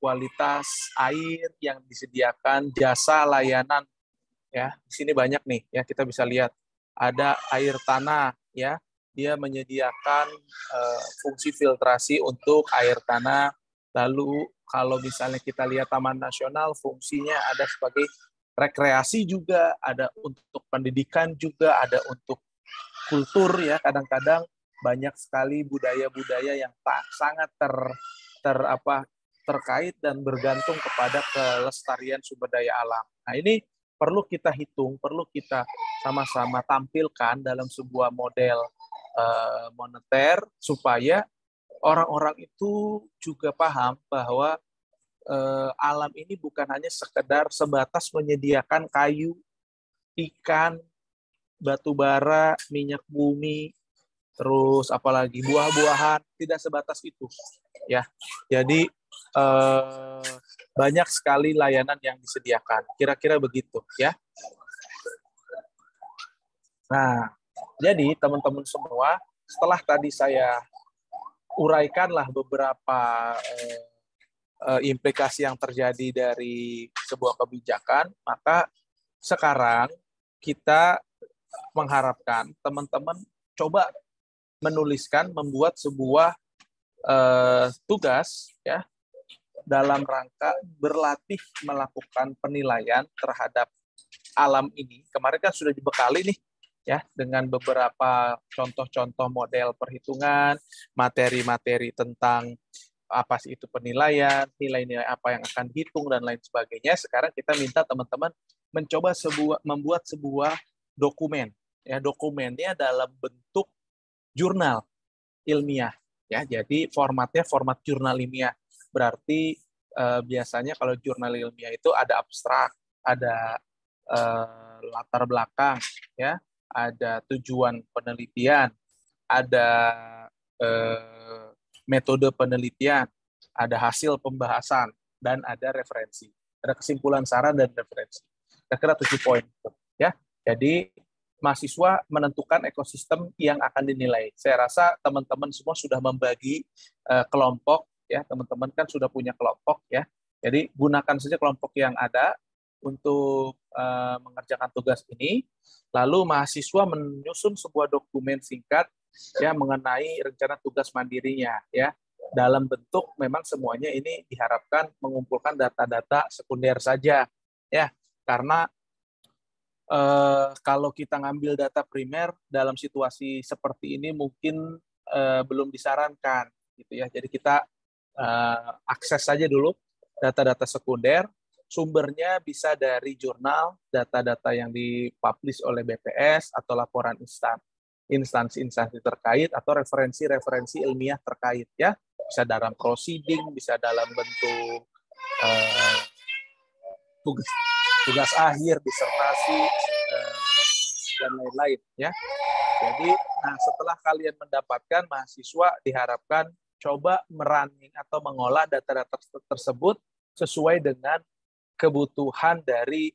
kualitas air yang disediakan, jasa layanan ya, di sini banyak nih ya, kita bisa lihat ada air tanah ya, dia menyediakan fungsi filtrasi untuk air tanah. Lalu kalau misalnya kita lihat Taman Nasional, fungsinya ada sebagai rekreasi juga, ada untuk pendidikan juga, ada untuk kultur ya. Kadang-kadang banyak sekali budaya-budaya yang sangat terkait dan bergantung kepada kelestarian sumber daya alam. Nah, ini perlu kita hitung, perlu kita sama-sama tampilkan dalam sebuah model moneter supaya orang-orang itu juga paham bahwa alam ini bukan hanya sekedar sebatas menyediakan kayu, ikan, batu bara, minyak bumi, terus apalagi buah-buahan, tidak sebatas itu ya. Jadi banyak sekali layanan yang disediakan. Kira-kira begitu ya. Nah, jadi teman-teman semua, setelah tadi saya uraikanlah beberapa implikasi yang terjadi dari sebuah kebijakan, maka sekarang kita mengharapkan teman-teman coba membuat sebuah tugas ya dalam rangka berlatih melakukan penilaian terhadap alam ini. Kemarin kan sudah dibekali nih ya dengan beberapa contoh-contoh model perhitungan, materi-materi tentang apa sih itu penilaian, nilai-nilai apa yang akan dihitung dan lain sebagainya. Sekarang kita minta teman-teman mencoba membuat sebuah dokumen. Ya, dokumennya dalam bentuk jurnal ilmiah. Ya, jadi formatnya format jurnal ilmiah. Berarti biasanya kalau jurnal ilmiah itu ada abstrak, ada latar belakang, ya, ada tujuan penelitian, ada metode penelitian, ada hasil pembahasan, dan ada referensi. Ada kesimpulan saran dan referensi. Kira-kira 7 poin. Ya. Jadi mahasiswa menentukan ekosistem yang akan dinilai. Saya rasa teman-teman semua sudah membagi kelompok, ya. Teman-teman kan sudah punya kelompok, ya. Jadi gunakan saja kelompok yang ada untuk mengerjakan tugas ini. Lalu mahasiswa menyusun sebuah dokumen singkat ya mengenai rencana tugas mandirinya, ya. Dalam bentuk memang semuanya ini diharapkan mengumpulkan data-data sekunder saja, ya. Karena kalau kita ngambil data primer dalam situasi seperti ini mungkin belum disarankan, gitu ya. Jadi kita akses saja dulu data-data sekunder. Sumbernya bisa dari jurnal, data-data yang dipublish oleh BPS atau laporan instansi-instansi terkait atau referensi-referensi ilmiah terkait, ya. Bisa dalam proceeding, bisa dalam bentuk tugas akhir, disertasi, dan lain-lain, ya. Jadi, setelah kalian mendapatkan, mahasiswa diharapkan coba merunning atau mengolah data-data tersebut sesuai dengan kebutuhan dari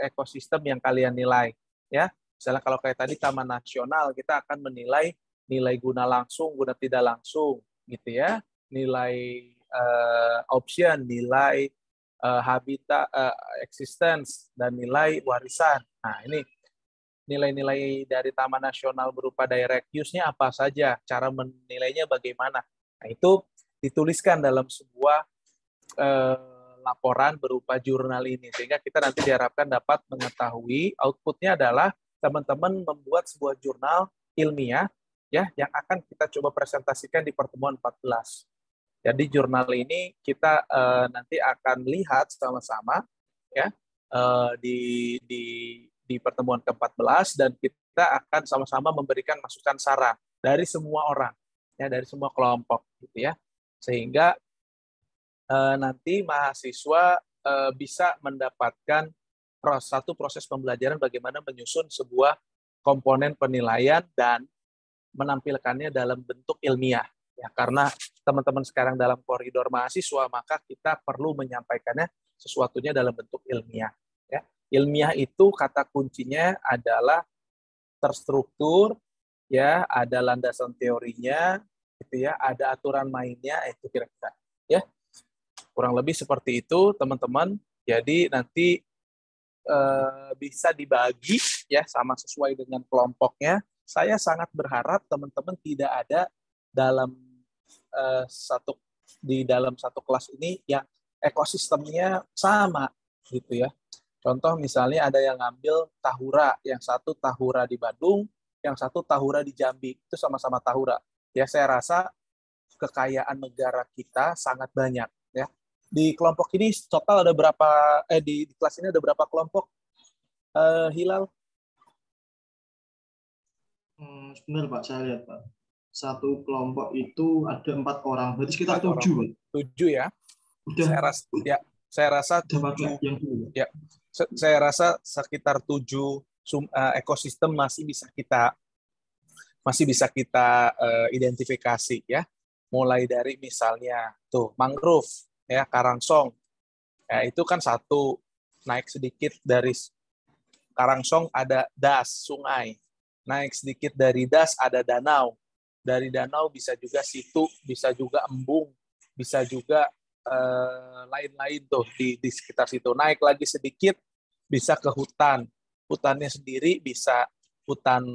ekosistem yang kalian nilai, ya. Misalnya kalau kayak tadi Taman Nasional, kita akan menilai nilai guna langsung, guna tidak langsung, gitu ya. Nilai option, nilai habitat, existence, dan nilai warisan. Nah, ini nilai-nilai dari Taman Nasional berupa direct use-nya apa saja, cara menilainya bagaimana. Nah, itu dituliskan dalam sebuah laporan berupa jurnal ini, sehingga kita nanti diharapkan dapat mengetahui outputnya adalah teman-teman membuat sebuah jurnal ilmiah, ya, yang akan kita coba presentasikan di pertemuan 14. Jadi jurnal ini kita nanti akan lihat sama-sama, ya, di pertemuan ke-14, dan kita akan sama-sama memberikan masukan saran dari semua orang, ya, dari semua kelompok, gitu ya, sehingga nanti mahasiswa bisa mendapatkan satu proses pembelajaran bagaimana menyusun sebuah komponen penilaian dan menampilkannya dalam bentuk ilmiah. Ya, karena teman-teman sekarang dalam koridor mahasiswa, maka kita perlu menyampaikannya sesuatunya dalam bentuk ilmiah. Ya. Ilmiah itu kata kuncinya adalah terstruktur, ya, ada landasan teorinya, gitu ya, ada aturan mainnya, itu kira-kira. Ya. Kurang lebih seperti itu, teman-teman. Jadi nanti bisa dibagi, ya, sama sesuai dengan kelompoknya. Saya sangat berharap teman-teman tidak ada di dalam satu kelas ini yang ekosistemnya sama, gitu ya. Contoh misalnya ada yang ngambil Tahura, yang satu Tahura di Bandung, yang satu Tahura di Jambi, itu sama-sama Tahura. Ya, saya rasa kekayaan negara kita sangat banyak, ya. Di kelompok ini total ada berapa, di kelas ini ada berapa kelompok, Hilal? Sebentar Pak, saya lihat Pak. Satu kelompok itu ada 4 orang, berarti sekitar 7 Pak. 7 ya. Udah, Saya rasa 7. Ya, saya rasa sekitar 7 ekosistem masih bisa kita identifikasi, ya. Mulai dari misalnya tuh mangrove, ya, karangsong, ya, itu kan satu. Naik sedikit dari karangsong ada das, sungai. Naik sedikit dari das ada danau. Dari danau bisa juga situ, bisa juga embung, bisa juga lain-lain tuh di sekitar situ. Naik lagi sedikit bisa ke hutan. Hutannya sendiri bisa hutan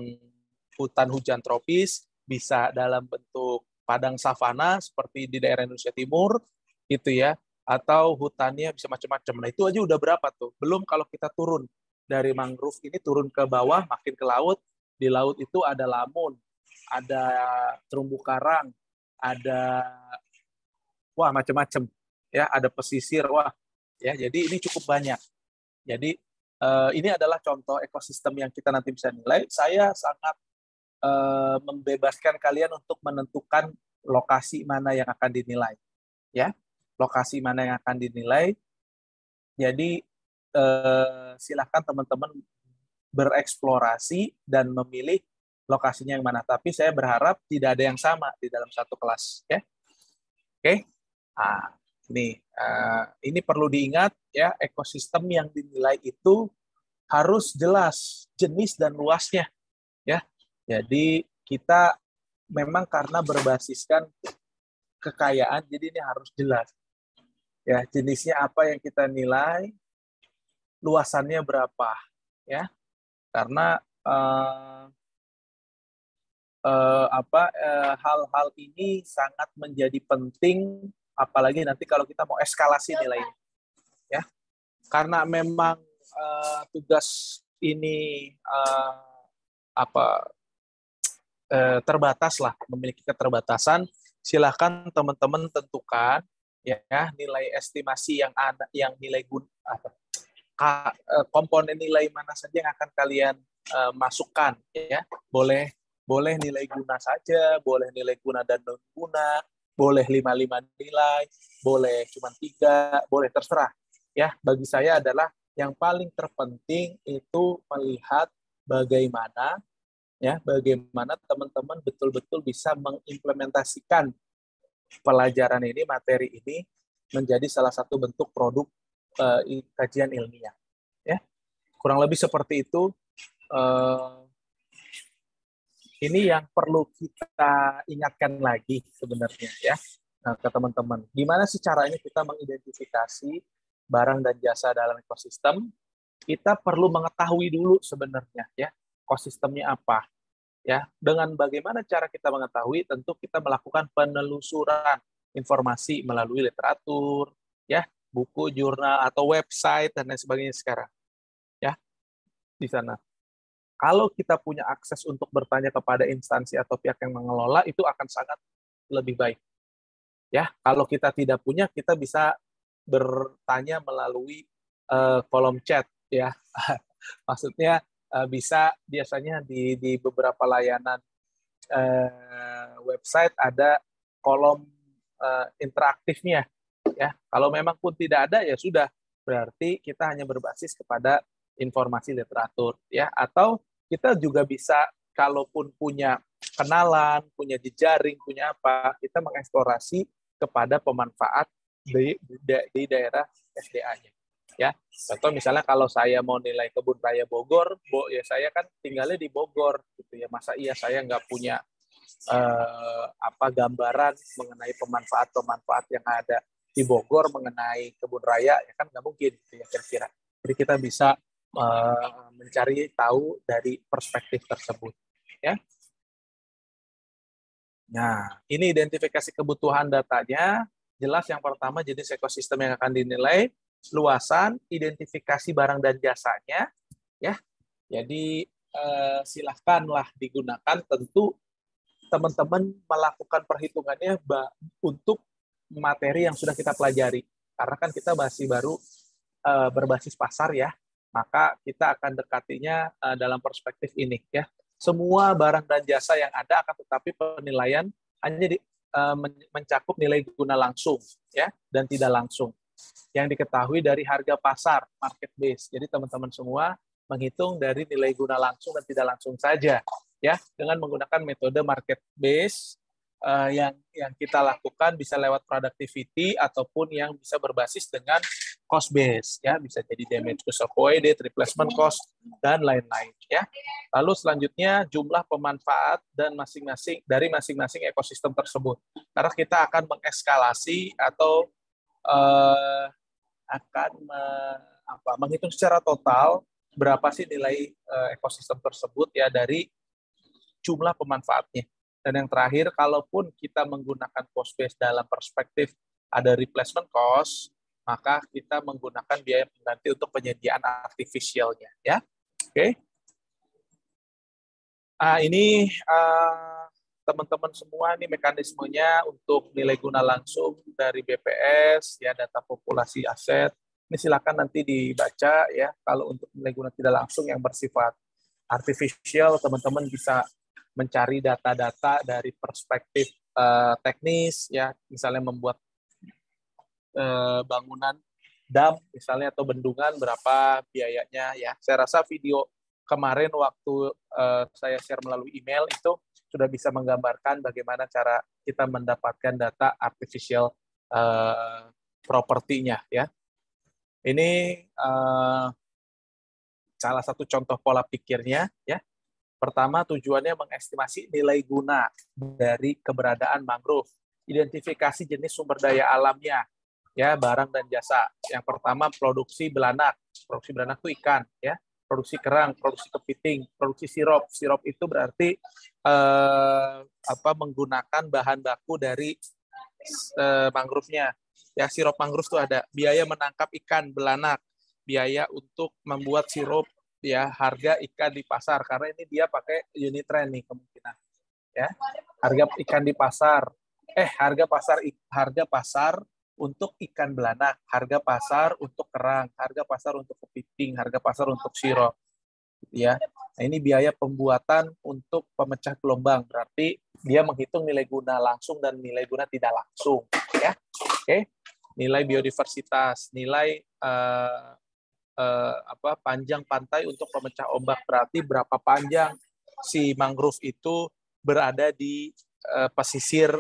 hujan tropis, bisa dalam bentuk padang savana seperti di daerah Indonesia Timur, gitu ya, atau hutannya bisa macam-macam. Nah, itu aja udah berapa tuh? Belum kalau kita turun dari mangrove ini turun ke bawah, makin ke laut. Di laut itu ada lamun, ada terumbu karang, ada macam-macam, ya, ada pesisir, ya. Jadi ini cukup banyak. Jadi ini adalah contoh ekosistem yang kita nanti bisa nilai. Saya sangat membebaskan kalian untuk menentukan lokasi mana yang akan dinilai, ya, lokasi mana yang akan dinilai. Jadi silakan teman-teman bereksplorasi dan memilih lokasinya yang mana. Tapi saya berharap tidak ada yang sama di dalam satu kelas, ya. Oke. Nah, ini perlu diingat ya, ekosistem yang dinilai itu harus jelas jenis dan luasnya, ya. Jadi kita memang karena berbasiskan kekayaan, jadi ini harus jelas. Ya, jenisnya apa yang kita nilai, luasannya berapa, ya. Karena hal-hal ini sangat menjadi penting, apalagi nanti kalau kita mau eskalasi nilainya, ya. Karena memang tugas ini terbatas lah, memiliki keterbatasan. Silakan teman-teman tentukan ya nilai estimasi yang ada, yang nilai komponen nilai mana saja yang akan kalian masukkan, ya. Boleh nilai guna saja, boleh nilai guna dan non guna, boleh 5 nilai, boleh cuma 3, boleh terserah. Ya, bagi saya adalah yang paling terpenting itu melihat bagaimana teman-teman betul-betul bisa mengimplementasikan pelajaran ini, materi ini menjadi salah satu bentuk produk kajian ilmiah. Ya, kurang lebih seperti itu. Ini yang perlu kita ingatkan lagi sebenarnya, ya, ke teman-teman. Gimana sih caranya kita mengidentifikasi barang dan jasa dalam ekosistem? Kita perlu mengetahui dulu sebenarnya, ya, ekosistemnya apa. Ya, dengan bagaimana cara kita mengetahui, tentu kita melakukan penelusuran informasi melalui literatur, ya, buku, jurnal, atau website dan lain sebagainya sekarang, ya, di sana. Kalau kita punya akses untuk bertanya kepada instansi atau pihak yang mengelola, itu akan sangat lebih baik. Ya, kalau kita tidak punya, kita bisa bertanya melalui kolom chat, ya. Maksudnya bisa biasanya di beberapa layanan website ada kolom interaktifnya, ya. Kalau memang pun tidak ada, ya sudah, berarti kita hanya berbasis kepada informasi literatur, ya. Atau kita juga bisa, kalaupun punya kenalan, punya jejaring, punya apa, kita mengeksplorasi kepada pemanfaat di daerah SDA-nya, ya. Contoh misalnya kalau saya mau nilai kebun raya Bogor, ya saya kan tinggalnya di Bogor, gitu ya. Masa iya saya nggak punya gambaran mengenai pemanfaat yang ada di Bogor mengenai kebun raya, ya kan nggak mungkin, gitu ya, kira-kira. Jadi kita bisa mencari tahu dari perspektif tersebut, ya. Nah, ini identifikasi kebutuhan datanya. Jelas yang pertama jenis ekosistem yang akan dinilai, luasan, identifikasi barang dan jasanya, ya. Jadi silahkanlah digunakan. Tentu teman-teman melakukan perhitungannya untuk materi yang sudah kita pelajari. Karena kan kita masih baru berbasis pasar, ya. Maka kita akan dekatinya dalam perspektif ini, ya. Semua barang dan jasa yang ada akan tetapi penilaian hanya mencakup nilai guna langsung, ya, dan tidak langsung. Yang diketahui dari harga pasar, market base. Jadi teman-teman semua menghitung dari nilai guna langsung dan tidak langsung saja, ya, dengan menggunakan metode market base. Yang kita lakukan bisa lewat productivity ataupun yang bisa berbasis dengan cost base, ya, bisa jadi damage cost avoided, replacement cost, dan lain-lain, ya. Lalu selanjutnya jumlah pemanfaat dan masing-masing ekosistem tersebut. Karena kita akan mengeskalasi atau menghitung secara total berapa sih nilai ekosistem tersebut, ya, dari jumlah pemanfaatnya. Dan yang terakhir, kalaupun kita menggunakan cost base dalam perspektif ada replacement cost, maka kita menggunakan biaya pengganti untuk penyediaan artificialnya, ya. Oke. Ini teman-teman semua, ini mekanismenya untuk nilai guna langsung dari BPS, ya, data populasi aset. Ini silakan nanti dibaca, ya. Kalau untuk nilai guna tidak langsung yang bersifat artificial, teman-teman bisa mencari data-data dari perspektif teknis, ya, misalnya membuat bangunan dam misalnya atau bendungan berapa biayanya, ya. Saya rasa video kemarin waktu saya share melalui email itu sudah bisa menggambarkan bagaimana cara kita mendapatkan data artificial property-nya ya. Ini salah satu contoh pola pikirnya ya. Pertama, tujuannya mengestimasi nilai guna dari keberadaan mangrove, identifikasi jenis sumber daya alamnya, ya barang dan jasa. Yang pertama, produksi belanak. Produksi belanak itu ikan, ya. Produksi kerang, produksi kepiting, produksi sirup. Sirup itu berarti menggunakan bahan baku dari mangrove-nya. Ya, sirup mangrove itu ada biaya menangkap ikan belanak, biaya untuk membuat sirup, ya harga ikan di pasar karena ini dia pakai unit trend nih kemungkinan ya harga ikan di pasar harga pasar untuk ikan belanak, harga pasar untuk kerang, harga pasar untuk kepiting, harga pasar untuk sirup ya. Nah, ini biaya pembuatan untuk pemecah gelombang, berarti dia menghitung nilai guna langsung dan nilai guna tidak langsung ya. Oke, nilai biodiversitas, nilai panjang pantai untuk pemecah ombak, berarti berapa panjang si mangrove itu berada di pesisir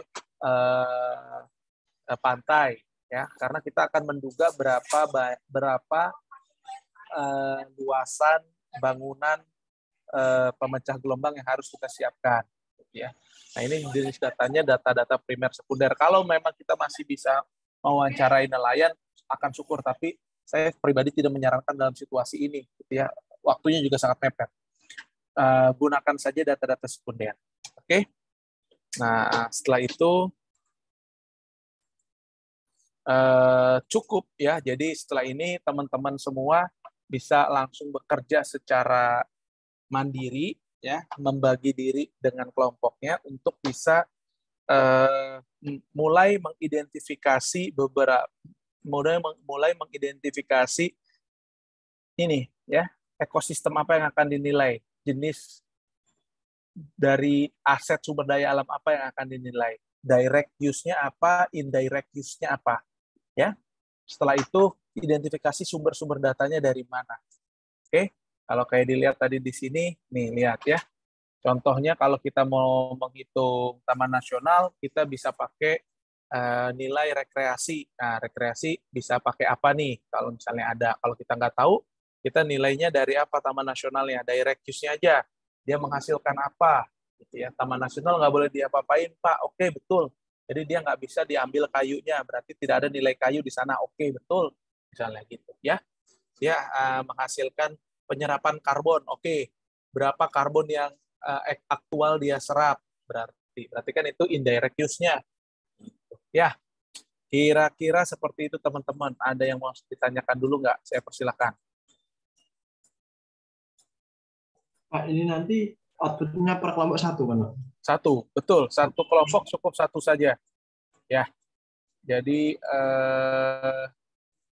pantai ya, karena kita akan menduga berapa luasan bangunan pemecah gelombang yang harus kita siapkan ya. Nah, ini jenis datanya data-data primer sekunder. Kalau memang kita masih bisa mewawancarai nelayan akan syukur, tapi saya pribadi tidak menyarankan dalam situasi ini, gitu ya. Waktunya juga sangat mepet. Gunakan saja data-data sekunder. Oke. Nah, setelah itu cukup ya. Jadi setelah ini teman-teman semua bisa langsung bekerja secara mandiri, ya, membagi diri dengan kelompoknya untuk bisa mulai mengidentifikasi mulai mengidentifikasi ini ya, ekosistem apa yang akan dinilai, jenis dari aset sumber daya alam apa yang akan dinilai, direct use-nya apa, indirect use-nya apa ya. Setelah itu identifikasi sumber-sumber datanya dari mana. Oke, kalau kayak dilihat tadi di sini nih, lihat ya. Contohnya kalau kita mau menghitung taman nasional, kita bisa pakai nilai rekreasi. Nah, rekreasi bisa pakai apa nih? Kalau misalnya ada, kalau kita nggak tahu, kita nilainya dari apa taman nasionalnya? Direct use-nya aja. Dia menghasilkan apa? Gitu ya. Taman nasional nggak boleh diapa-apain, Pak. Oke, betul. Jadi dia nggak bisa diambil kayunya, berarti tidak ada nilai kayu di sana. Oke, betul. Misalnya gitu ya. Dia menghasilkan penyerapan karbon. Oke, berapa karbon yang aktual dia serap? Berarti kan itu indirect use-nya. Ya, kira-kira seperti itu teman-teman. Ada yang mau ditanyakan dulu nggak? Saya persilakan. Pak, ini nanti outputnya per kelompok satu kan, Pak? Satu, betul. Satu kelompok cukup satu saja. Ya, jadi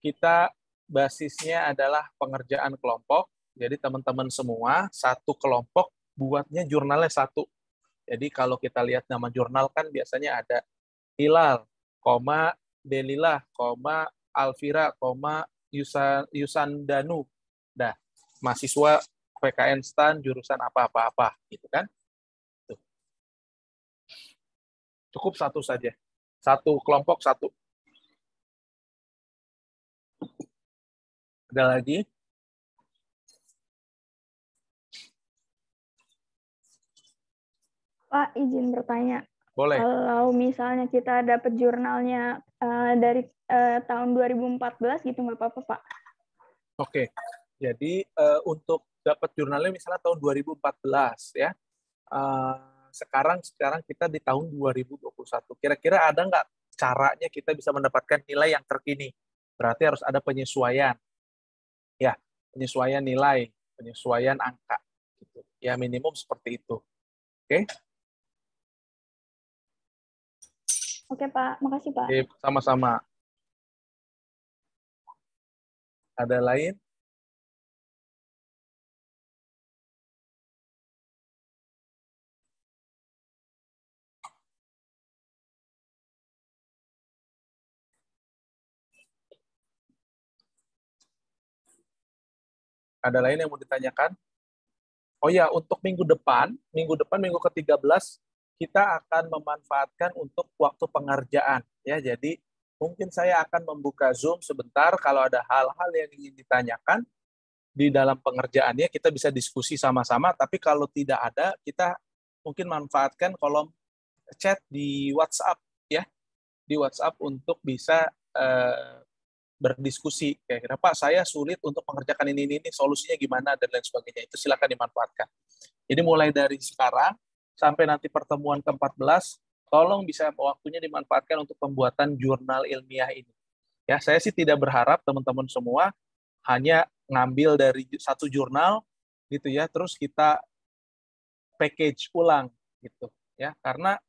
kita basisnya adalah pengerjaan kelompok. Jadi teman-teman semua satu kelompok buatnya jurnalnya satu. Jadi kalau kita lihat nama jurnal kan biasanya ada Hilal, Delilah, Alfira, Yusandanu. Nah, mahasiswa PKN STAN jurusan apa-apa-apa gitu kan. Tuh. Cukup satu saja. Satu kelompok satu. Ada lagi? Pak, izin bertanya. Boleh. Kalau misalnya kita dapat jurnalnya dari tahun 2014 gitu, nggak apa-apa, Pak? Oke. Jadi untuk dapat jurnalnya misalnya tahun 2014 ya. Sekarang kita di tahun 2021. Kira-kira ada nggak caranya kita bisa mendapatkan nilai yang terkini? Berarti harus ada penyesuaian. Ya, penyesuaian nilai, penyesuaian angka gitu. Ya, minimum seperti itu. Oke? Oke, Pak. Makasih, Pak. Oke, sama-sama. Ada lain? Ada lain yang mau ditanyakan? Oh ya, untuk minggu depan minggu ke-13 kita akan memanfaatkan untuk waktu pengerjaan ya. Jadi mungkin saya akan membuka Zoom sebentar, kalau ada hal-hal yang ingin ditanyakan di dalam pengerjaannya kita bisa diskusi sama-sama, tapi kalau tidak ada kita mungkin manfaatkan kolom chat di WhatsApp ya, di WhatsApp untuk bisa berdiskusi. Kira-kira Pak, saya sulit untuk mengerjakan ini, solusinya gimana dan lain sebagainya. Itu silakan dimanfaatkan. Jadi mulai dari sekarang sampai nanti pertemuan ke-14, tolong bisa waktunya dimanfaatkan untuk pembuatan jurnal ilmiah ini. Ya, saya sih tidak berharap teman-teman semua hanya ngambil dari satu jurnal gitu ya, terus kita package ulang gitu ya, karena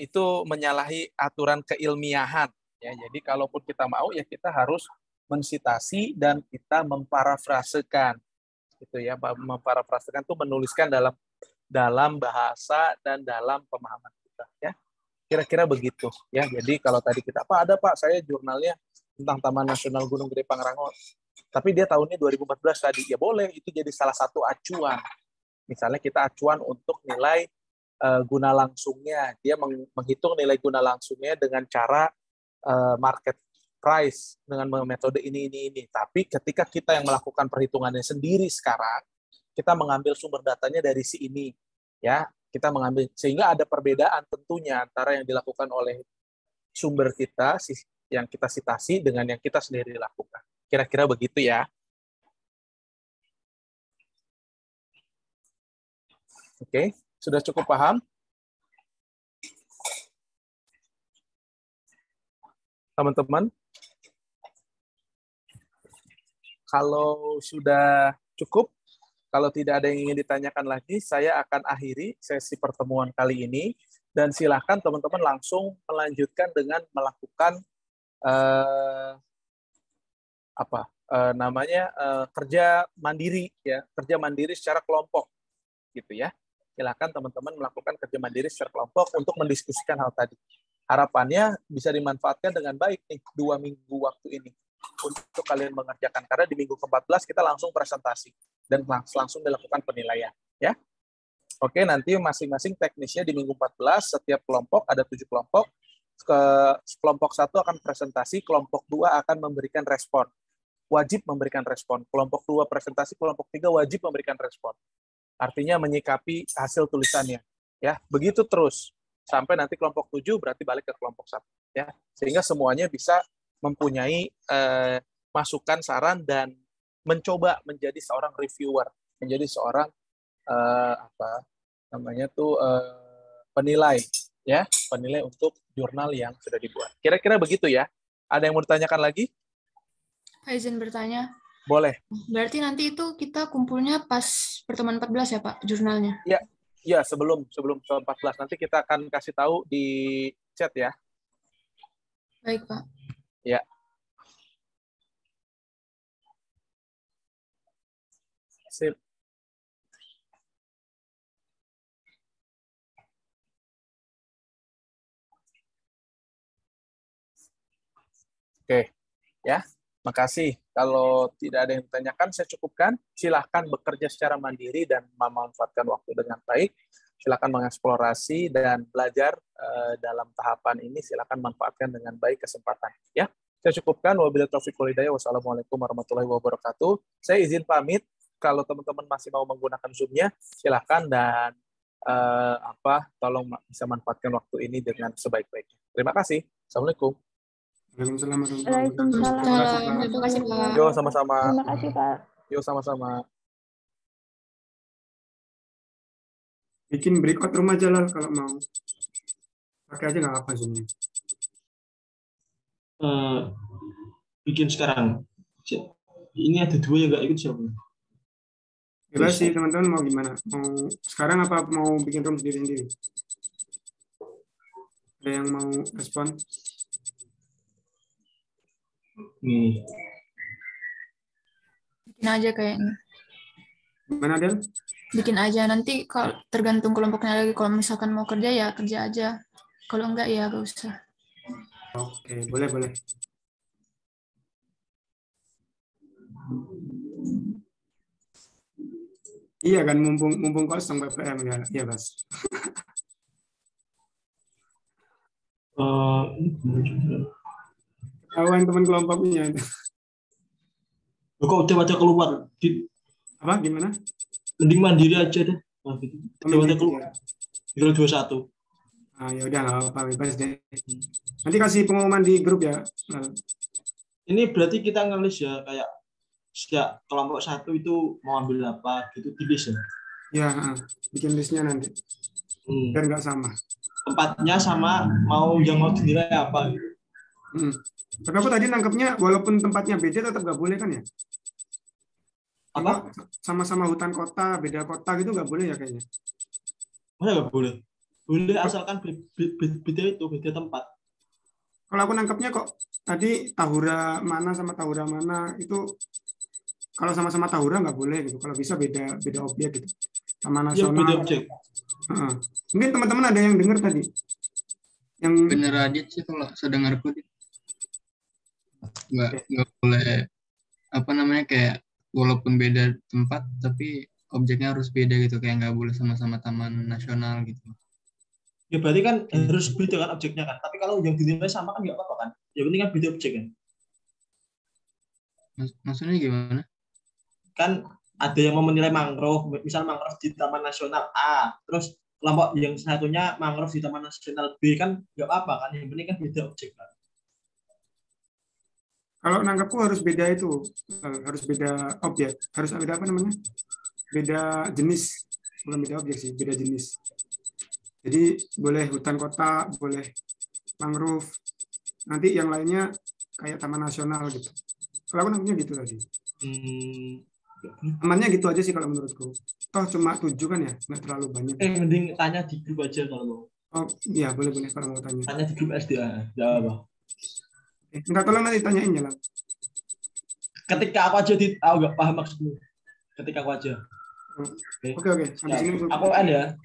itu menyalahi aturan keilmiahan ya. Jadi kalaupun kita mau ya kita harus mensitasi dan kita memparafrasekan gitu ya. Memparafrasekan itu menuliskan dalam bahasa dan dalam pemahaman kita ya. Kira-kira begitu ya. Jadi kalau tadi kita ada Pak, saya jurnalnya tentang Taman Nasional Gunung Gede Pangrango, tapi dia tahunnya 2014 tadi, ya boleh, itu jadi salah satu acuan. Misalnya kita acuan untuk nilai guna langsungnya, dia menghitung nilai guna langsungnya dengan cara market price dengan metode ini. Tapi ketika kita yang melakukan perhitungannya sendiri sekarang, kita mengambil sumber datanya dari si ini ya, kita mengambil, sehingga ada perbedaan tentunya antara yang dilakukan oleh sumber kita yang kita sitasi dengan yang kita sendiri lakukan. Kira-kira begitu ya. Oke, sudah cukup paham? Teman-teman? Kalau sudah cukup, kalau tidak ada yang ingin ditanyakan lagi, saya akan akhiri sesi pertemuan kali ini, dan silakan teman-teman langsung melanjutkan dengan melakukan kerja mandiri ya, kerja mandiri secara kelompok gitu ya. Silakan teman-teman melakukan kerja mandiri secara kelompok untuk mendiskusikan hal tadi. Harapannya bisa dimanfaatkan dengan baik nih 2 minggu waktu ini untuk kalian mengerjakan, karena di minggu ke-14 kita langsung presentasi dan langsung dilakukan penilaian ya. Oke, nanti masing-masing teknisnya di minggu 14 setiap kelompok ada 7 kelompok. Kelompok 1 akan presentasi, kelompok 2 akan memberikan respon. Wajib memberikan respon. Kelompok 2 presentasi, kelompok 3 wajib memberikan respon. Artinya menyikapi hasil tulisannya ya. Begitu terus sampai nanti kelompok 7 berarti balik ke kelompok 1 ya. Sehingga semuanya bisa mempunyai masukan, saran, dan mencoba menjadi seorang reviewer, menjadi seorang penilai ya, penilai untuk jurnal yang sudah dibuat. Kira-kira begitu ya. Ada yang mau ditanyakan lagi? Pak, izin bertanya. Boleh. Berarti nanti itu kita kumpulnya pas pertemuan 14 ya Pak, jurnalnya? Iya, sebelum ke-14 nanti kita akan kasih tahu di chat ya. Baik Pak. Ya. Sip. Oke, ya. Makasih. Kalau tidak ada yang ditanyakan, saya cukupkan. Silahkan bekerja secara mandiri dan memanfaatkan waktu dengan baik. Silahkan mengeksplorasi dan belajar dalam tahapan ini. Silahkan manfaatkan dengan baik kesempatan. Ya, saya cukupkan. Wabillahi taufiq wal hidayah. Wassalamualaikum warahmatullahi wabarakatuh. Saya izin pamit. Kalau teman-teman masih mau menggunakan Zoom-nya, silahkan, dan tolong bisa manfaatkan waktu ini dengan sebaik-baiknya. Terima kasih. Assalamualaikum. Waalaikumsalam. Waalaikumsalam. Terima kasih Pak. Yo, sama-sama. Terima kasih Pak. Yo, sama-sama. Bikin breakout room aja lah kalau mau. Pakai aja nggak apa Zoom-nya. Bikin sekarang. Ini ada 2 yang nggak ikut siapa? Bebas sih teman-teman, mau gimana? Mau sekarang apa mau bikin room sendiri-sendiri? Ada yang mau respon? Bikin aja kayaknya. Gimana Del? Bikin aja, nanti kalau tergantung kelompoknya lagi. Kalau misalkan mau kerja ya kerja aja. Kalau enggak ya gak usah. Oke, boleh. Iya kan, mumpung kosong PPM ya, iya Bas. Ini bener juga. Kawan teman kelompoknya Loh, kok udah pada keluar? apa gimana? Mending mandiri aja deh. Nah, gitu. Udah pada keluar. Ya. Tinggal 21. Ah, ya udah nggak apa-apa, bebas deh. Nanti kasih pengumuman di grup ya. Ini berarti kita ngelis ya, kayak setiap kelompok 1 itu mau ambil apa gitu di list ya. Ya, bikin listnya nanti biar nggak sama. Tempatnya sama, yang mau dinilai apa gitu. Tapi aku tadi nangkepnya walaupun tempatnya beda tetap nggak boleh kan ya? Apa? Sama-sama hutan kota, beda kota gitu nggak boleh ya kayaknya? Masa nggak boleh? Boleh asalkan beda tempat. Kalau aku nangkepnya kok tadi Tahura mana sama Tahura mana itu kalau sama-sama Tahura nggak boleh gitu. Kalau bisa beda objek gitu. Taman Ya, Nasional. beda objek. Mungkin teman-teman ada yang dengar tadi. Yang bener aja sih kalau sedengarku nggak boleh apa namanya kayak walaupun beda tempat tapi objeknya harus beda gitu, kayak nggak boleh sama-sama taman nasional gitu. Ya berarti kan harus beda kan objeknya kan. Tapi kalau yang dinilai sama kan nggak apa-apa kan. Yang penting kan beda objek kan. Maksudnya gimana? Kan ada yang mau menilai mangrove, misal mangrove di Taman Nasional A, terus kelompok yang satunya mangrove di Taman Nasional B, kan nggak apa-apa kan. Yang penting kan beda objek kan. kalau nangkepku harus beda itu, harus beda objek, harus beda apa namanya? Beda jenis, bukan beda objek sih, beda jenis. Jadi boleh hutan kota, boleh mangrove, nanti yang lainnya kayak taman nasional gitu. Kalau aku nangkepnya gitu tadi. Amannya gitu aja sih kalau menurutku. Toh cuma 7 kan ya, nggak terlalu banyak. Mending tanya di grup aja kalau mau. Oh iya, boleh kalau mau tanya. Tanya di grup SDA, jawab apa? Minta tolong nanti tanyain ya lah. Ketika aku aja aku nggak paham maksudmu. Ketika aku aja. Oke. Habis ini aku ada.